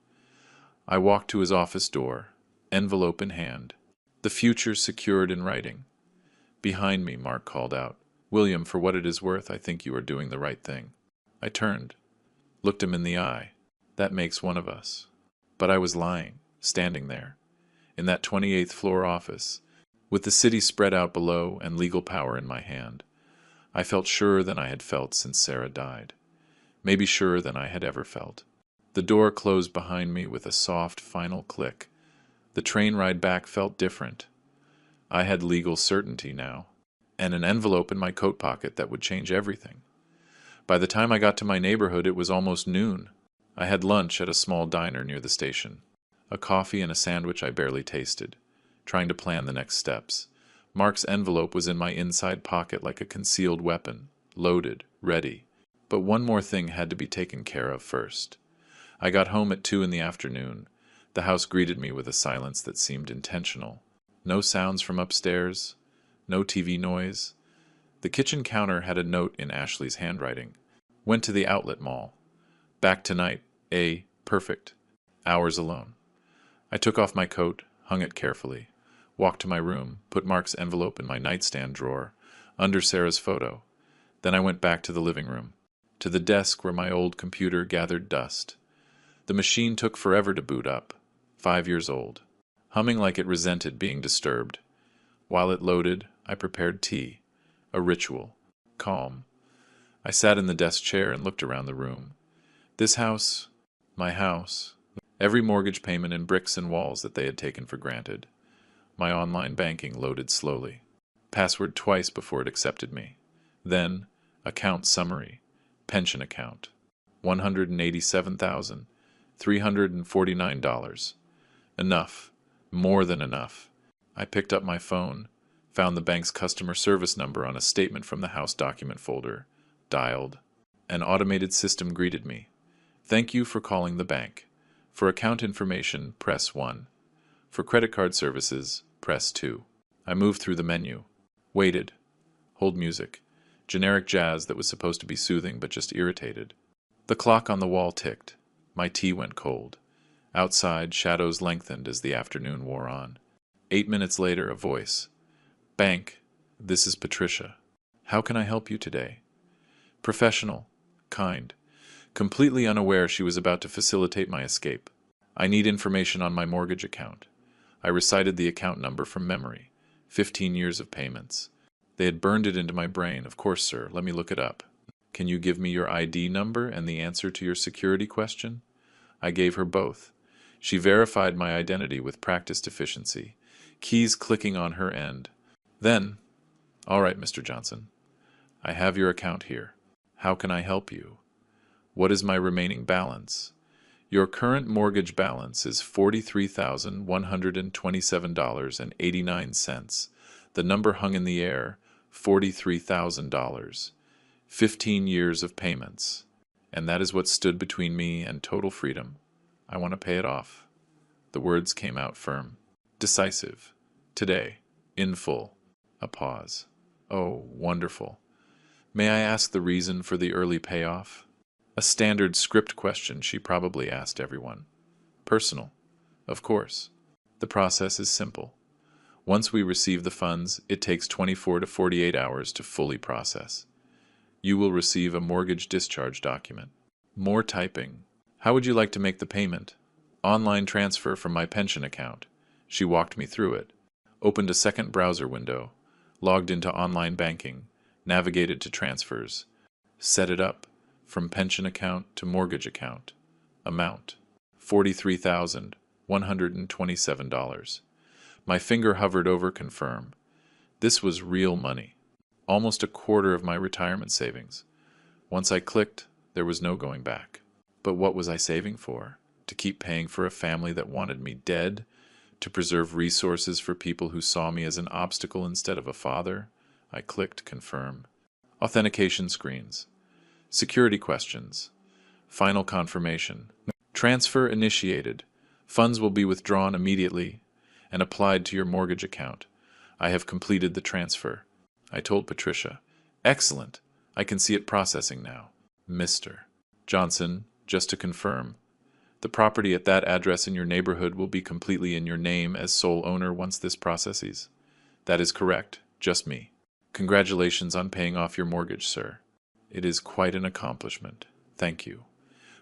I walked to his office door, envelope in hand. The future secured in writing. Behind me, Mark called out. William, for what it is worth, I think you are doing the right thing. I turned, looked him in the eye. That makes one of us. But I was lying, standing there, in that 28th floor office, with the city spread out below and legal power in my hand. I felt surer than I had felt since Sarah died. Maybe surer than I had ever felt. The door closed behind me with a soft, final click. The train ride back felt different. I had legal certainty now, and an envelope in my coat pocket that would change everything. By the time I got to my neighborhood, it was almost noon. I had lunch at a small diner near the station. A coffee and a sandwich I barely tasted, trying to plan the next steps. Mark's envelope was in my inside pocket like a concealed weapon, loaded, ready. But one more thing had to be taken care of first. I got home at 2 in the afternoon. The house greeted me with a silence that seemed intentional. No sounds from upstairs, no TV noise. The kitchen counter had a note in Ashley's handwriting. Went to the outlet mall. Back tonight. Perfect. Hours alone. I took off my coat, hung it carefully. Walked to my room, put Mark's envelope in my nightstand drawer, under Sarah's photo. Then I went back to the living room, to the desk where my old computer gathered dust. The machine took forever to boot up, 5 years old, humming like it resented being disturbed. While it loaded, I prepared tea. A ritual. Calm. I sat in the desk chair and looked around the room. This house, my house, every mortgage payment in bricks and walls that they had taken for granted. My online banking loaded slowly. Password twice before it accepted me. Then, account summary. Pension account. $187,349. Enough. More than enough. I picked up my phone. Found the bank's customer service number on a statement from the house document folder. Dialed. An automated system greeted me. Thank you for calling the bank. For account information, press 1. For credit card services, press 2. I moved through the menu. Waited. Hold music. Generic jazz that was supposed to be soothing but just irritated. The clock on the wall ticked. My tea went cold. Outside, shadows lengthened as the afternoon wore on. 8 minutes later, a voice. Bank, this is Patricia. How can I help you today? Professional, kind, completely unaware she was about to facilitate my escape. I need information on my mortgage account. I recited the account number from memory. 15 years of payments. They had burned it into my brain. Of course, sir. Let me look it up. Can you give me your ID number and the answer to your security question? I gave her both. She verified my identity with practiced efficiency, keys clicking on her end. Then, all right, Mr. Johnson. I have your account here. How can I help you? What is my remaining balance? Your current mortgage balance is $43,127.89. The number hung in the air, $43,000. 15 years of payments. And that is what stood between me and total freedom. I want to pay it off. The words came out firm, decisive. Today, in full. A pause. Oh, wonderful. May I ask the reason for the early payoff? A standard script question she probably asked everyone. Personal. Of course. The process is simple. Once we receive the funds, it takes 24 to 48 hours to fully process. You will receive a mortgage discharge document. More typing. How would you like to make the payment? Online transfer from my pension account. She walked me through it. Opened a second browser window. Logged into online banking. Navigated to transfers. Set it up. From pension account to mortgage account. Amount. $43,127. My finger hovered over confirm. This was real money. Almost a quarter of my retirement savings. Once I clicked, there was no going back. But what was I saving for? To keep paying for a family that wanted me dead? To preserve resources for people who saw me as an obstacle instead of a father? I clicked confirm. Authentication screens. Security questions. Final confirmation. Transfer initiated. Funds will be withdrawn immediately and applied to your mortgage account. I have completed the transfer. I told Patricia. Excellent. I can see it processing now. Mr. Johnson, just to confirm, the property at that address in your neighborhood will be completely in your name as sole owner once this processes. That is correct. Just me. Congratulations on paying off your mortgage, sir. It is quite an accomplishment. Thank you.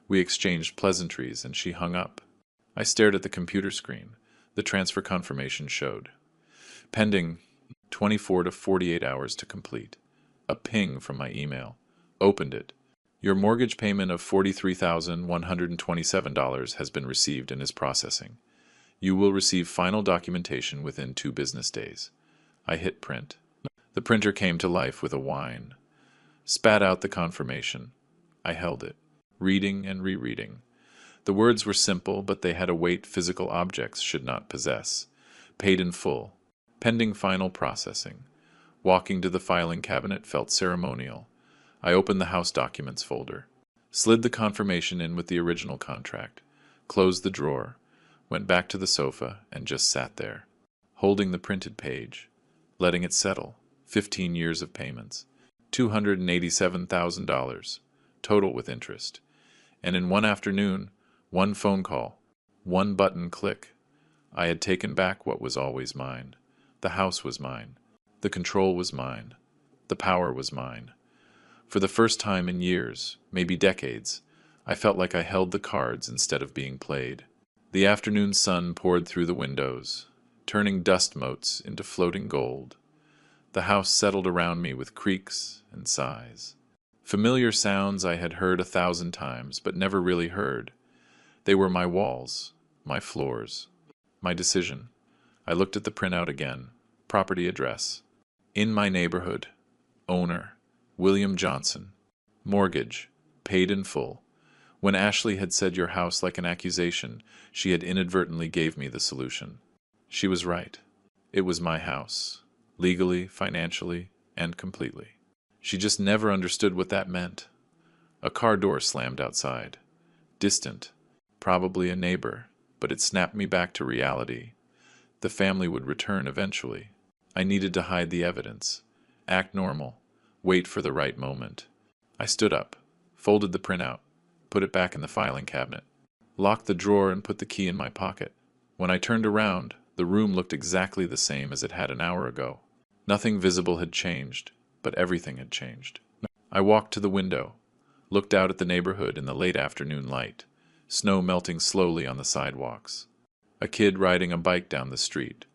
We exchanged pleasantries, and she hung up. I stared at the computer screen. The transfer confirmation showed. Pending 24 to 48 hours to complete. A ping from my email. Opened it. Your mortgage payment of $43,127 has been received and is processing. You will receive final documentation within 2 business days. I hit print. The printer came to life with a whine. Spat out the confirmation. I held it, reading and rereading. The words were simple, but they had a weight physical objects should not possess. Paid in full. Pending final processing. Walking to the filing cabinet felt ceremonial. I opened the House Documents folder. Slid the confirmation in with the original contract. Closed the drawer. Went back to the sofa and just sat there. Holding the printed page. Letting it settle. 15 years of payments. $287,000, total with interest. And in one afternoon, one phone call, one button click, I had taken back what was always mine. The house was mine. The control was mine. The power was mine. For the first time in years, maybe decades, I felt like I held the cards instead of being played. The afternoon sun poured through the windows, turning dust motes into floating gold. The house settled around me with creaks and sighs. Familiar sounds I had heard 1,000 times, but never really heard. They were my walls, my floors, my decision. I looked at the printout again. Property address. In my neighborhood. Owner. William Johnson. Mortgage. Paid in full. When Ashley had said your house like an accusation, she had inadvertently gave me the solution. She was right. It was my house. Legally, financially, and completely. She just never understood what that meant. A car door slammed outside. Distant. Probably a neighbor, but it snapped me back to reality. The family would return eventually. I needed to hide the evidence. Act normal. Wait for the right moment. I stood up, folded the printout, put it back in the filing cabinet, locked the drawer and put the key in my pocket. When I turned around, the room looked exactly the same as it had an hour ago. Nothing visible had changed, but everything had changed. I walked to the window, looked out at the neighborhood in the late afternoon light, snow melting slowly on the sidewalks. A kid riding a bike down the street.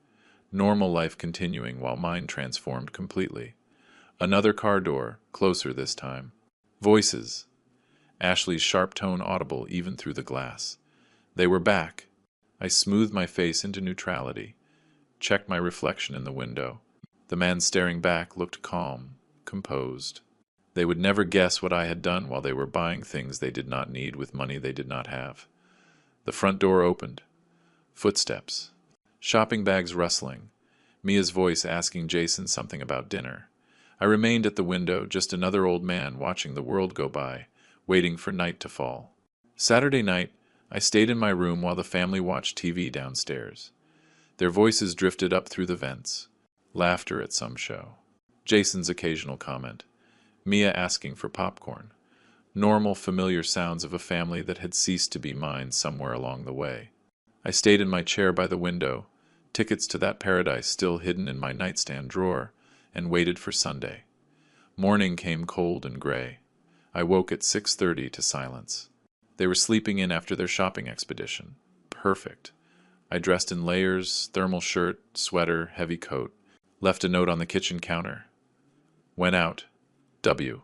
Normal life continuing while mine transformed completely. Another car door, closer this time. Voices. Ashley's sharp tone audible even through the glass. They were back. I smoothed my face into neutrality, checked my reflection in the window. The man staring back looked calm, composed. They would never guess what I had done while they were buying things they did not need with money they did not have. The front door opened. Footsteps. Shopping bags rustling. Mia's voice asking Jason something about dinner. I remained at the window, just another old man watching the world go by, waiting for night to fall. Saturday night, I stayed in my room while the family watched TV downstairs. Their voices drifted up through the vents. Laughter at some show. Jason's occasional comment. Mia asking for popcorn. Normal, familiar sounds of a family that had ceased to be mine somewhere along the way. I stayed in my chair by the window, tickets to that paradise still hidden in my nightstand drawer, and waited for Sunday. Morning came cold and gray. I woke at 6:30 to silence. They were sleeping in after their shopping expedition. Perfect. I dressed in layers, thermal shirt, sweater, heavy coat. Left a note on the kitchen counter. Went out. W.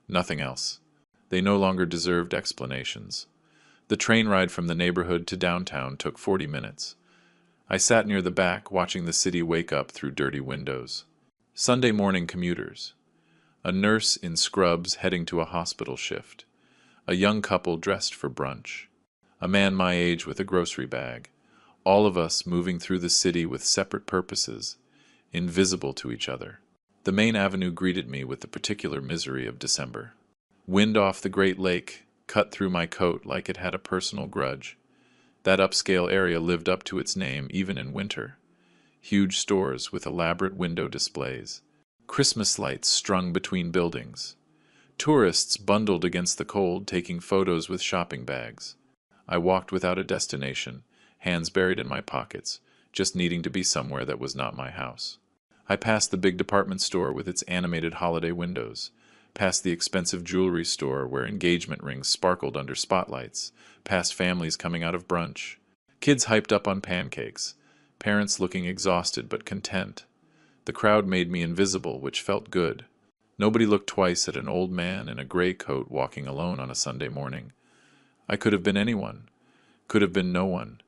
Nothing else. They no longer deserved explanations. The train ride from the neighborhood to downtown took 40 minutes. I sat near the back, watching the city wake up through dirty windows. Sunday morning commuters. A nurse in scrubs heading to a hospital shift. A young couple dressed for brunch. A man my age with a grocery bag. All of us moving through the city with separate purposes, invisible to each other. The main avenue greeted me with the particular misery of December. Wind off the Great Lake cut through my coat like it had a personal grudge. That upscale area lived up to its name even in winter. Huge stores with elaborate window displays. Christmas lights strung between buildings. Tourists bundled against the cold, taking photos with shopping bags. I walked without a destination, hands buried in my pockets, just needing to be somewhere that was not my house. I passed the big department store with its animated holiday windows, past the expensive jewelry store where engagement rings sparkled under spotlights, past families coming out of brunch, kids hyped up on pancakes, parents looking exhausted but content. The crowd made me invisible, which felt good. Nobody looked twice at an old man in a gray coat walking alone on a Sunday morning. I could have been anyone, could have been no one.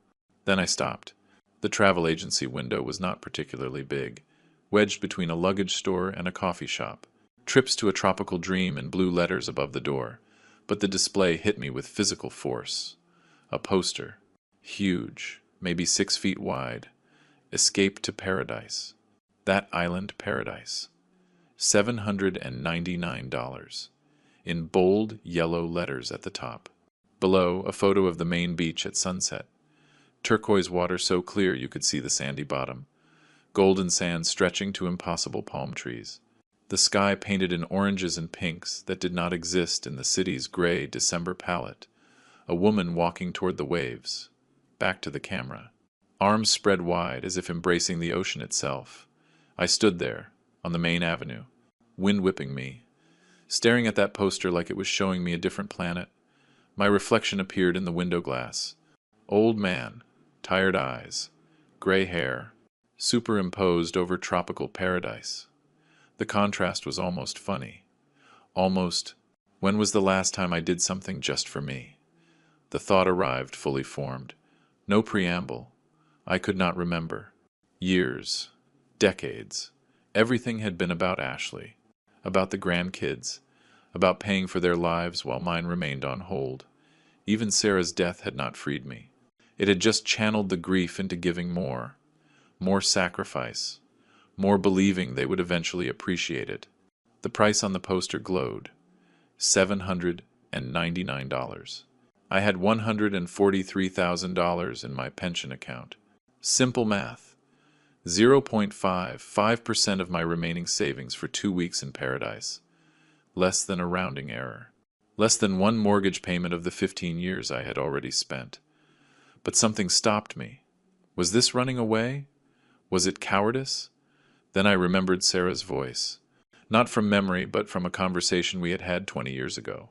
Then I stopped. The travel agency window was not particularly big, wedged between a luggage store and a coffee shop. Trips to a tropical dream in blue letters above the door, but the display hit me with physical force. A poster. Huge, maybe 6 feet wide. Escape to Paradise. That island paradise. $799. In bold yellow letters at the top. Below, a photo of the main beach at sunset. Turquoise water so clear you could see the sandy bottom. Golden sand stretching to impossible palm trees. The sky painted in oranges and pinks that did not exist in the city's gray December palette. A woman walking toward the waves. Back to the camera. Arms spread wide as if embracing the ocean itself. I stood there, on the main avenue, wind whipping me, staring at that poster like it was showing me a different planet. My reflection appeared in the window glass. Old man, tired eyes, gray hair, superimposed over tropical paradise. The contrast was almost funny. Almost, when was the last time I did something just for me? The thought arrived fully formed. No preamble. I could not remember. Years. Decades. Everything had been about Ashley. About the grandkids. About paying for their lives while mine remained on hold. Even Sarah's death had not freed me. It had just channeled the grief into giving more. More sacrifice. More believing they would eventually appreciate it. The price on the poster glowed. $799. I had $143,000 in my pension account. Simple math. 0.5% of my remaining savings for 2 weeks in paradise. Less than a rounding error. Less than one mortgage payment of the 15 years I had already spent. But something stopped me. Was this running away? Was it cowardice? Then I remembered Sarah's voice. Not from memory, but from a conversation we had had 20 years ago.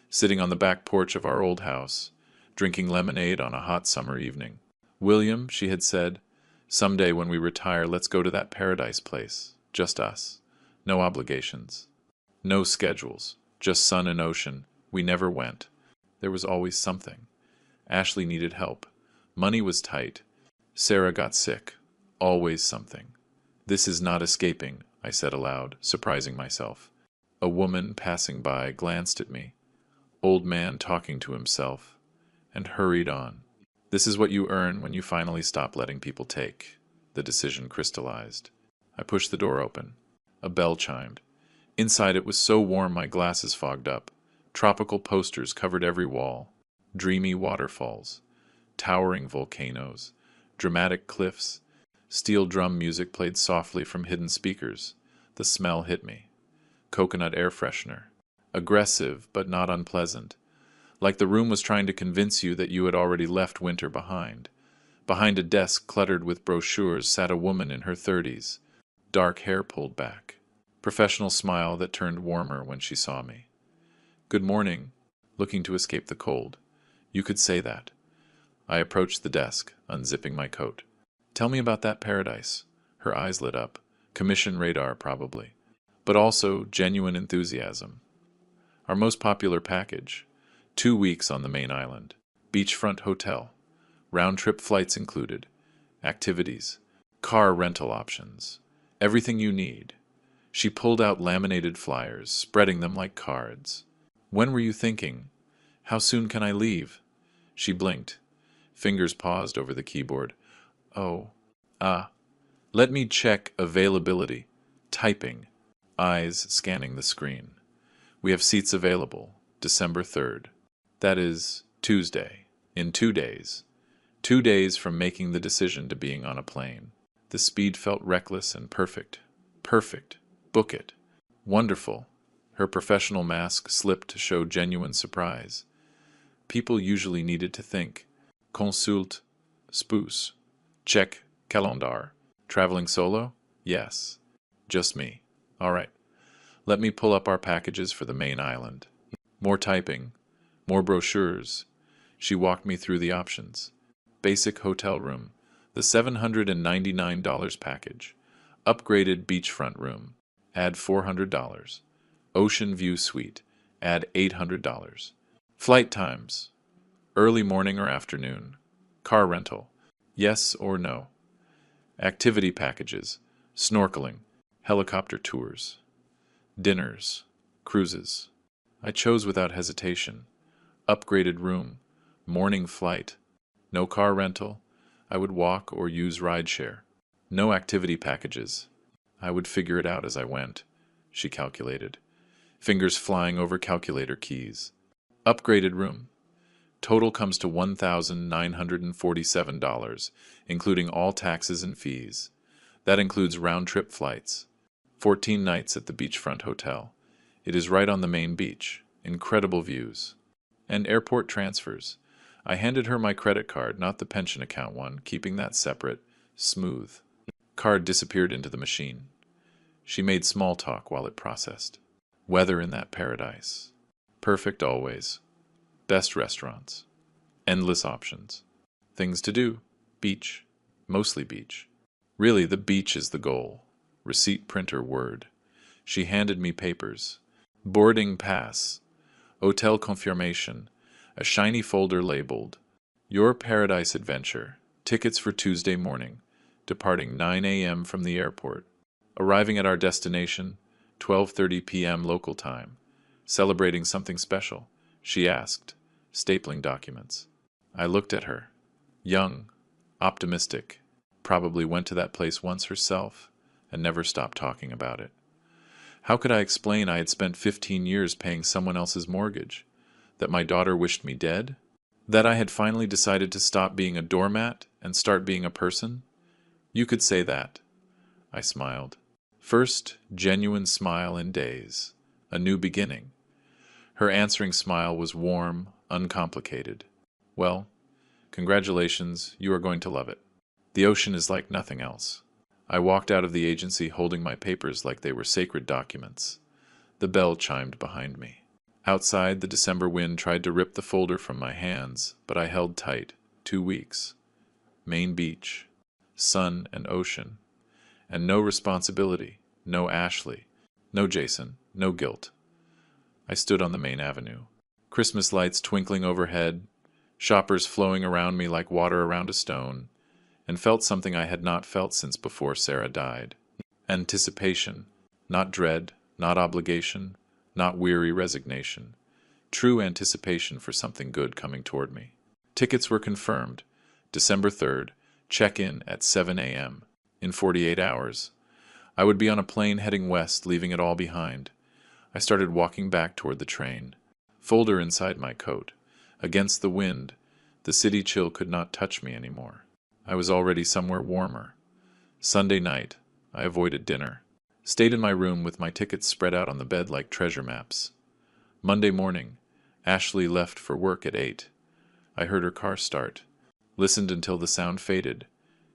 Sitting on the back porch of our old house, drinking lemonade on a hot summer evening. William, she had said, someday when we retire, let's go to that paradise place. Just us. No obligations. No schedules. Just sun and ocean. We never went. There was always something. Ashley needed help. Money was tight. Sarah got sick. Always something. This is not escaping, I said aloud, surprising myself. A woman passing by glanced at me, old man talking to himself, and hurried on. This is what you earn when you finally stop letting people take. The decision crystallized. I pushed the door open. A bell chimed. Inside it was so warm my glasses fogged up. Tropical posters covered every wall. Dreamy waterfalls. Towering volcanoes. Dramatic cliffs. Steel drum music played softly from hidden speakers. The smell hit me. Coconut air freshener. Aggressive, but not unpleasant. Like the room was trying to convince you that you had already left winter behind. Behind a desk cluttered with brochures sat a woman in her 30s. Dark hair pulled back. Professional smile that turned warmer when she saw me. Good morning, looking to escape the cold. You could say that. I approached the desk, unzipping my coat. Tell me about that paradise. Her eyes lit up. Commission radar, probably. But also genuine enthusiasm. Our most popular package. 2 weeks on the main island. Beachfront hotel. Round-trip flights included. Activities. Car rental options. Everything you need. She pulled out laminated flyers, spreading them like cards. When were you thinking? How soon can I leave? She blinked. Fingers paused over the keyboard. Oh, let me check availability. Typing. Eyes scanning the screen. We have seats available. December 3rd. That is Tuesday. In 2 days. 2 days from making the decision to being on a plane. The speed felt reckless and perfect. Perfect. Book it. Wonderful. Her professional mask slipped to show genuine surprise. People usually needed to think. Consult. Spoos. Check. Calendar. Traveling solo? Yes. Just me. All right. Let me pull up our packages for the main island. More typing. More brochures. She walked me through the options. Basic hotel room. The $799 package. Upgraded beachfront room. Add $400. Ocean view suite. Add $800. Flight times. Early morning or afternoon. Car rental. Yes or no. Activity packages. Snorkeling. Helicopter tours. Dinners. Cruises. I chose without hesitation. Upgraded room. Morning flight. No car rental. I would walk or use rideshare. No activity packages. I would figure it out as I went, she calculated. Fingers flying over calculator keys. Upgraded room. Total comes to $1,947, including all taxes and fees. That includes round-trip flights. 14 nights at the beachfront hotel. It is right on the main beach. Incredible views. And airport transfers. I handed her my credit card, not the pension account one, keeping that separate. Smooth. Card disappeared into the machine. She made small talk while it processed. Weather in that paradise. Perfect always. Best restaurants. Endless options. Things to do. Beach. Mostly beach. Really, the beach is the goal. Receipt printer word. She handed me papers. Boarding pass. Hotel confirmation. A shiny folder labeled, Your Paradise Adventure. Tickets for Tuesday morning. Departing 9 a.m. from the airport. Arriving at our destination, 12:30 p.m. local time. Celebrating something special, she asked, stapling documents. I looked at her. Young, optimistic, probably went to that place once herself and never stopped talking about it. How could I explain I had spent 15 years paying someone else's mortgage? That my daughter wished me dead? That I had finally decided to stop being a doormat and start being a person? You could say that. I smiled. First genuine smile in days. A new beginning. Her answering smile was warm, uncomplicated. Well, congratulations, you are going to love it. The ocean is like nothing else. I walked out of the agency holding my papers like they were sacred documents. The bell chimed behind me. Outside, the December wind tried to rip the folder from my hands, but I held tight. 2 weeks. Main beach. Sun and ocean. And no responsibility. No Ashley. No Jason. No guilt. I stood on the main avenue. Christmas lights twinkling overhead. Shoppers flowing around me like water around a stone. And felt something I had not felt since before Sarah died. Anticipation. Not dread. Not obligation. not weary resignation. True anticipation for something good coming toward me. Tickets were confirmed. December 3rd, check-in at 7 a.m. In 48 hours. I would be on a plane heading west, leaving it all behind. I started walking back toward the train. Folder inside my coat. Against the wind, the city chill could not touch me anymore. I was already somewhere warmer. Sunday night, I avoided dinner. Stayed in my room with my tickets spread out on the bed like treasure maps. Monday morning, Ashley left for work at 8. I heard her car start. Listened until the sound faded.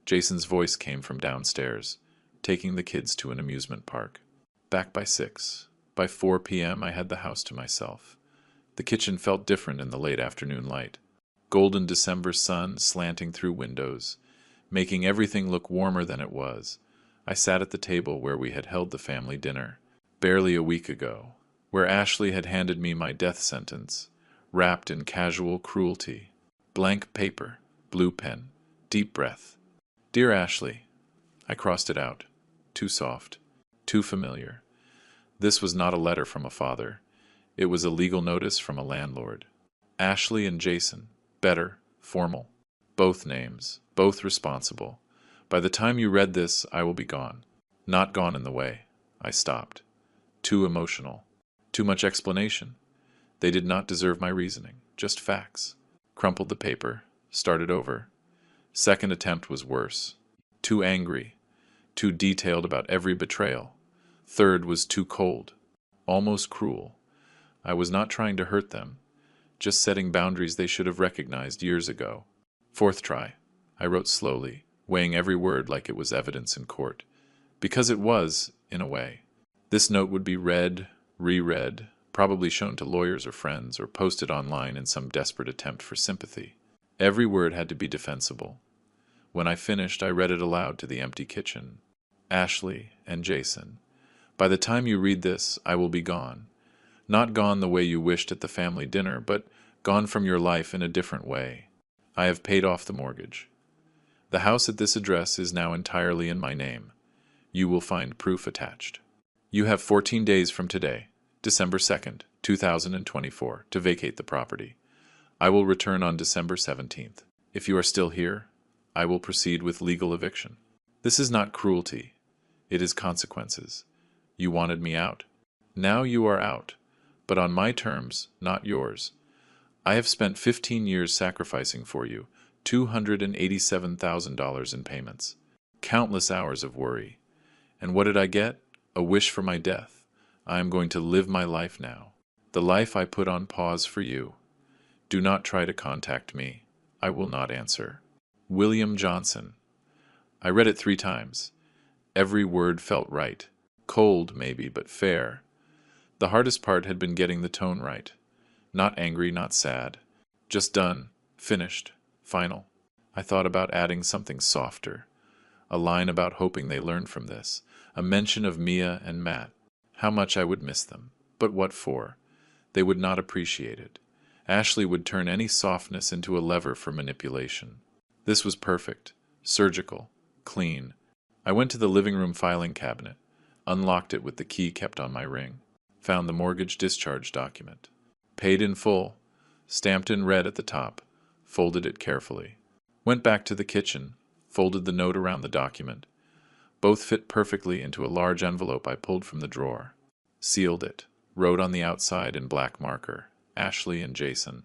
Jason's voice came from downstairs, taking the kids to an amusement park. Back by 6. By 4 p.m. I had the house to myself. The kitchen felt different in the late afternoon light. Golden December sun slanting through windows, making everything look warmer than it was. I sat at the table where we had held the family dinner, barely a week ago, where Ashley had handed me my death sentence, wrapped in casual cruelty. Blank paper, blue pen, deep breath. Dear Ashley, I crossed it out. Too soft, too familiar. This was not a letter from a father. It was a legal notice from a landlord. Ashley and Jason, better, formal. Both names, both responsible. By the time you read this, I will be gone. Not gone in the way. I stopped. Too emotional. Too much explanation. They did not deserve my reasoning, just facts. Crumpled the paper, started over. Second attempt was worse. Too angry. Too detailed about every betrayal. Third was too cold. Almost cruel. I was not trying to hurt them, just setting boundaries they should have recognized years ago. Fourth try. I wrote slowly, weighing every word like it was evidence in court. Because it was, in a way. This note would be read, reread, probably shown to lawyers or friends, or posted online in some desperate attempt for sympathy. Every word had to be defensible. When I finished, I read it aloud to the empty kitchen. Ashley and Jason, by the time you read this, I will be gone. Not gone the way you wished at the family dinner, but gone from your life in a different way. I have paid off the mortgage. The house at this address is now entirely in my name. You will find proof attached. You have 14 days from today, December 2nd, 2024, to vacate the property. I will return on December 17th. If you are still here, I will proceed with legal eviction. This is not cruelty. It is consequences. You wanted me out. Now you are out, but on my terms, not yours. I have spent 15 years sacrificing for you, $287,000 in payments, countless hours of worry. And what did I get? A wish for my death. I am going to live my life now, the life I put on pause for you. Do not try to contact me. I will not answer. William Johnson. I read it 3 times. Every word felt right. Cold, maybe, but fair. The hardest part had been getting the tone right. Not angry, not sad. Just done. Finished. Final. I thought about adding something softer. A line about hoping they learned from this. A mention of Mia and Matt. How much I would miss them. But what for? They would not appreciate it. Ashley would turn any softness into a lever for manipulation. This was perfect. Surgical. Clean. I went to the living room filing cabinet. Unlocked it with the key kept on my ring. Found the mortgage discharge document. Paid in full. Stamped in red at the top. Folded it carefully. Went back to the kitchen. Folded the note around the document. Both fit perfectly into a large envelope I pulled from the drawer. Sealed it. Wrote on the outside in black marker. Ashley and Jason.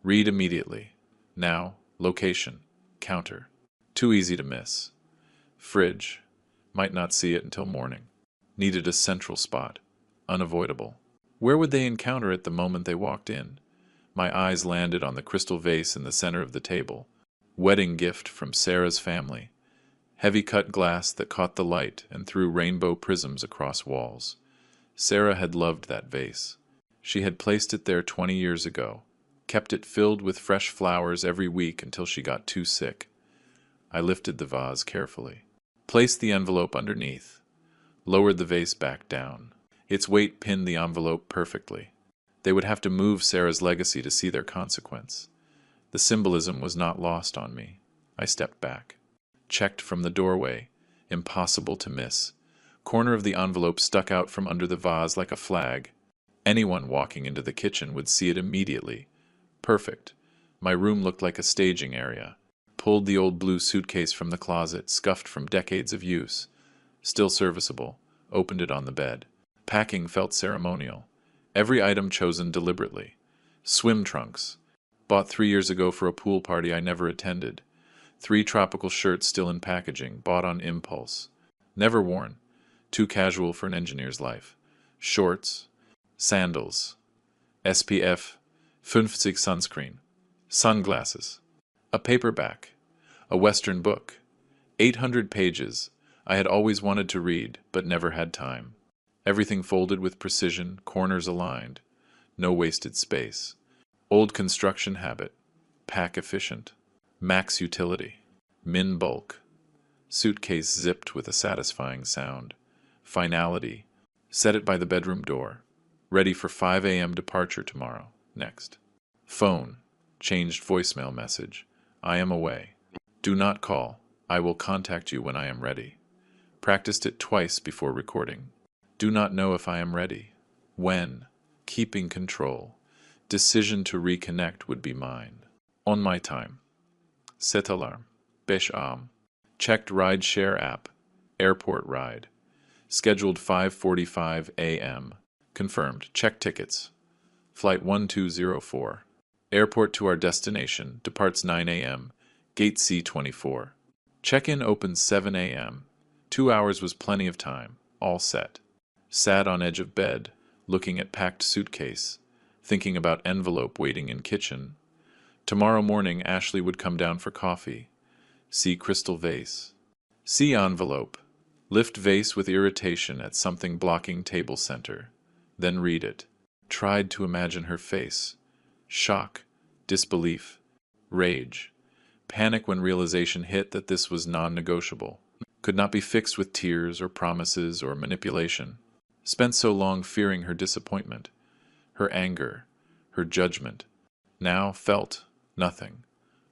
Read immediately. Now, location. Counter. Too easy to miss. Fridge. Might not see it until morning. Needed a central spot. Unavoidable. Where would they encounter it the moment they walked in? My eyes landed on the crystal vase in the center of the table. Wedding gift from Sarah's family. Heavy cut glass that caught the light and threw rainbow prisms across walls. Sarah had loved that vase. She had placed it there 20 years ago, kept it filled with fresh flowers every week until she got too sick. I lifted the vase carefully. Placed the envelope underneath. Lowered the vase back down. Its weight pinned the envelope perfectly. They would have to move Sarah's legacy to see their consequence. The symbolism was not lost on me. I stepped back. Checked from the doorway. Impossible to miss. Corner of the envelope stuck out from under the vase like a flag. Anyone walking into the kitchen would see it immediately. Perfect. My room looked like a staging area. Pulled the old blue suitcase from the closet, scuffed from decades of use. Still serviceable. Opened it on the bed. Packing felt ceremonial. Every item chosen deliberately. Swim trunks. Bought 3 years ago for a pool party I never attended. 3 tropical shirts still in packaging, bought on impulse. Never worn. Too casual for an engineer's life. Shorts. Sandals. SPF 50 sunscreen. Sunglasses. A paperback. A Western book. 800 pages. I had always wanted to read, but never had time. Everything folded with precision, corners aligned. No wasted space. Old construction habit. Pack efficient. Max utility. Min bulk. Suitcase zipped with a satisfying sound. Finality. Set it by the bedroom door. Ready for 5 a.m. departure tomorrow. Next. Phone. Changed voicemail message. I am away. Do not call. I will contact you when I am ready. Practiced it twice before recording. Do not know if I am ready. When? Keeping control. Decision to reconnect would be mine. On my time. Set alarm. 5 am. Checked ride-share app. Airport ride. Scheduled 5:45 a.m. Confirmed. Check tickets. Flight 1204. Airport to our destination. Departs 9 a.m. Gate C24. Check-in opens 7 a.m. 2 hours was plenty of time. All set. Sat on edge of bed, looking at packed suitcase, thinking about envelope waiting in kitchen. Tomorrow morning Ashley would come down for coffee. See crystal vase. See envelope. Lift vase with irritation at something blocking table center. Then read it. Tried to imagine her face. Shock. Disbelief. Rage. Panic when realization hit that this was non-negotiable. Could not be fixed with tears or promises or manipulation. Spent so long fearing her disappointment, her anger, her judgment. Now felt nothing.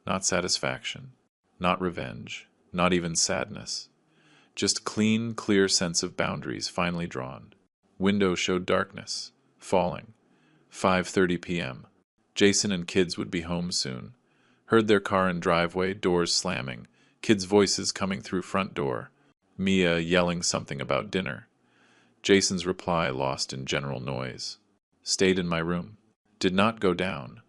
Not satisfaction. Not revenge. Not even sadness. Just clean, clear sense of boundaries finally drawn. Window showed darkness. Falling. 5:30 p.m. Jason and kids would be home soon. Heard their car in driveway, doors slamming. Kids' voices coming through front door. Mia yelling something about dinner. Jason's reply lost in general noise. Stayed in my room. Did not go down.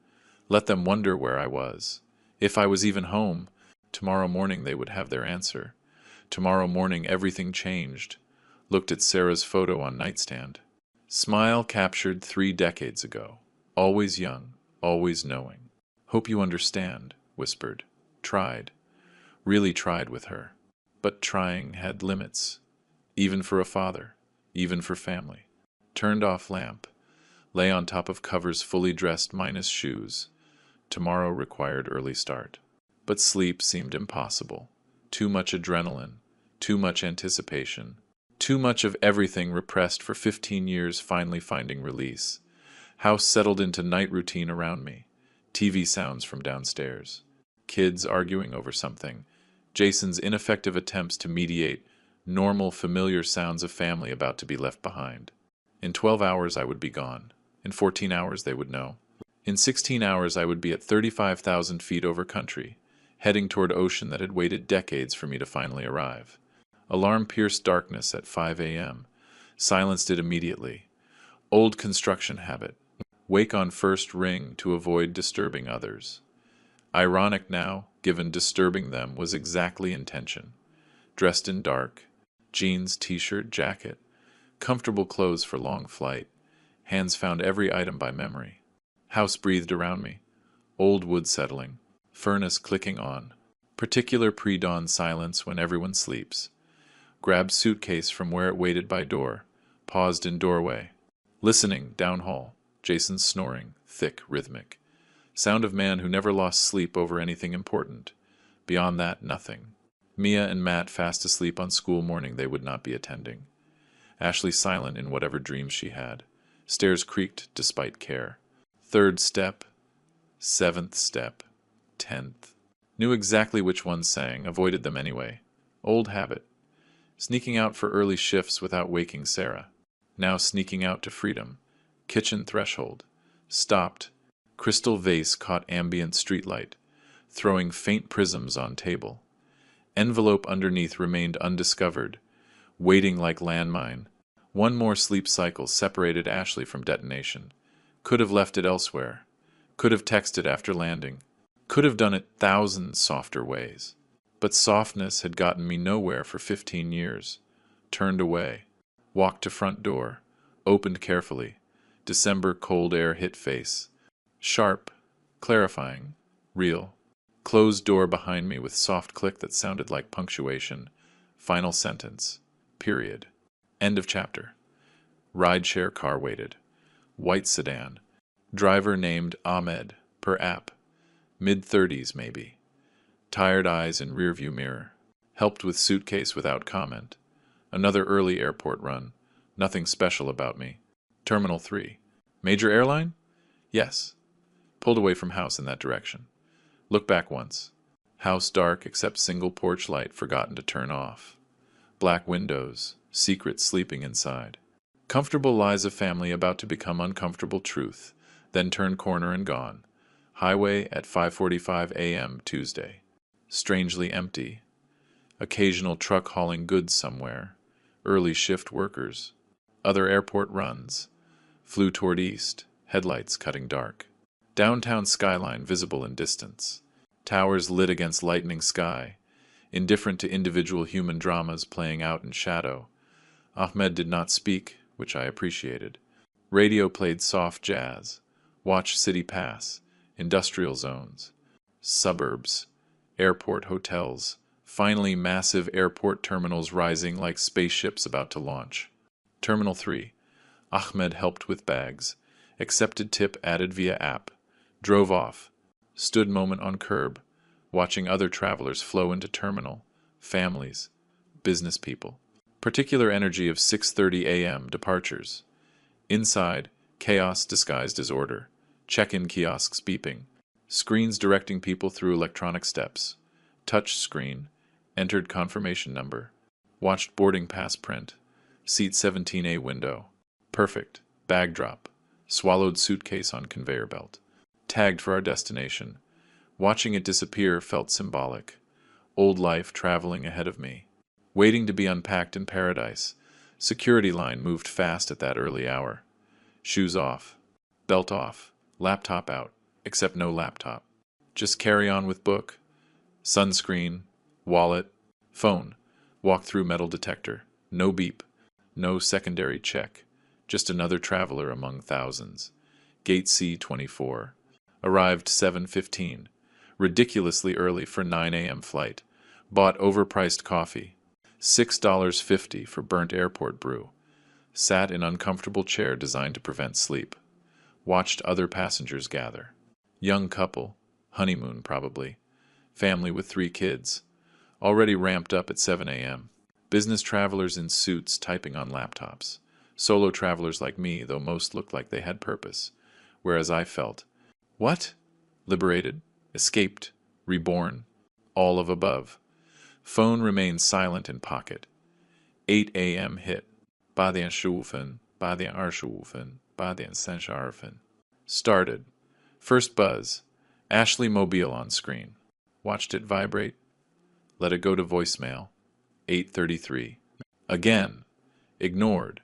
Let them wonder where I was. If I was even home. Tomorrow morning they would have their answer. Tomorrow morning everything changed. Looked at Sarah's photo on nightstand. Smile captured 3 decades ago. Always young, always knowing. Hope you understand, whispered. Tried. Really tried with her. But trying had limits. Even for a father. Even for family. Turned off lamp. Lay on top of covers fully dressed minus shoes. Tomorrow required early start. But sleep seemed impossible. Too much adrenaline. Too much anticipation. Too much of everything repressed for 15 years finally finding release. House settled into night routine around me. TV sounds from downstairs. Kids arguing over something. Jason's ineffective attempts to mediate. Normal, familiar sounds of family about to be left behind. In 12 hours I would be gone. In 14 hours they would know. In 16 hours I would be at 35,000 feet over country, heading toward ocean that had waited decades for me to finally arrive. Alarm-pierced darkness at 5 a.m. Silenced it immediately. Old construction habit. Wake on first ring to avoid disturbing others. Ironic now, given disturbing them was exactly intention. Dressed in dark. Jeans, t-shirt, jacket. Comfortable clothes for long flight. Hands found every item by memory. House breathed around me. Old wood settling. Furnace clicking on. Particular pre-dawn silence when everyone sleeps. Grabbed suitcase from where it waited by door. Paused in doorway. Listening, down hall. Jason snoring, thick, rhythmic. Sound of man who never lost sleep over anything important. Beyond that, nothing. Mia and Matt fast asleep on school morning they would not be attending. Ashley silent in whatever dreams she had. Stairs creaked despite care. 3rd step. 7th step. 10th. Knew exactly which ones sang, avoided them anyway. Old habit. Sneaking out for early shifts without waking Sarah. Now sneaking out to freedom. Kitchen threshold. Stopped. Crystal vase caught ambient streetlight, throwing faint prisms on table. Envelope underneath remained undiscovered, waiting like landmine. One more sleep cycle separated Ashley from detonation. Could have left it elsewhere. Could have texted after landing. Could have done it thousand softer ways. But softness had gotten me nowhere for 15 years. Turned away. Walked to front door. Opened carefully. December cold air hit face. Sharp. Clarifying. Real. Closed door behind me with soft click that sounded like punctuation. Final sentence. Period. End of chapter. Rideshare car waited. White sedan. Driver named Ahmed, per app. Mid-30s, maybe. Tired eyes in rearview mirror. Helped with suitcase without comment. Another early airport run. Nothing special about me. Terminal 3. Major airline? Yes. Pulled away from house in that direction. Look back once. House dark except single porch light forgotten to turn off. Black windows. Secret sleeping inside. Comfortable lies of family about to become uncomfortable truth. Then turn corner and gone. Highway at 5:45 a.m. Tuesday. Strangely empty. Occasional truck hauling goods somewhere. Early shift workers. Other airport runs. Flew toward east. Headlights cutting dark. Downtown skyline visible in distance. Towers lit against lightning sky. Indifferent to individual human dramas playing out in shadow. Ahmed did not speak, which I appreciated. Radio played soft jazz. Watch city pass. Industrial zones. Suburbs. Airport hotels. Finally massive airport terminals rising like spaceships about to launch. Terminal 3. Ahmed helped with bags. Accepted tip added via app. Drove off. Stood moment on curb. Watching other travelers flow into terminal. Families. Business people. Particular energy of 6:30 a.m. departures. Inside, chaos disguised as order. Check-in kiosks beeping. Screens directing people through electronic steps. Touch screen. Entered confirmation number. Watched boarding pass print. Seat 17A window. Perfect. Bag drop. Swallowed suitcase on conveyor belt. Tagged for our destination. Watching it disappear felt symbolic. Old life traveling ahead of me. Waiting to be unpacked in paradise. Security line moved fast at that early hour. Shoes off. Belt off. Laptop out. Except no laptop. Just carry on with book. Sunscreen. Wallet. Phone. Walk through metal detector. No beep. No secondary check. Just another traveler among thousands. Gate C-24. Arrived 7:15. Ridiculously early for 9 a.m. flight. Bought overpriced coffee. $6.50 for burnt airport brew. Sat in uncomfortable chair designed to prevent sleep. Watched other passengers gather. Young couple. Honeymoon, probably. Family with 3 kids. Already ramped up at 7 a.m. Business travelers in suits typing on laptops. Solo travelers like me, though most looked like they had purpose. Whereas I felt, what? Liberated, escaped, reborn, all of above. Phone remained silent in pocket. 8 a.m. hit. 8:15, 8:20, 8:30. Started. First buzz. Ashley Mobile on screen. Watched it vibrate. Let it go to voicemail. 8:33. Again. Ignored.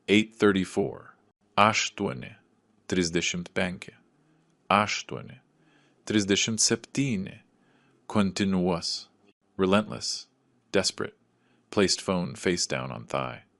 8:34. 8:35. 8:37. Continuous. Relentless. Desperate. Placed phone face down on thigh.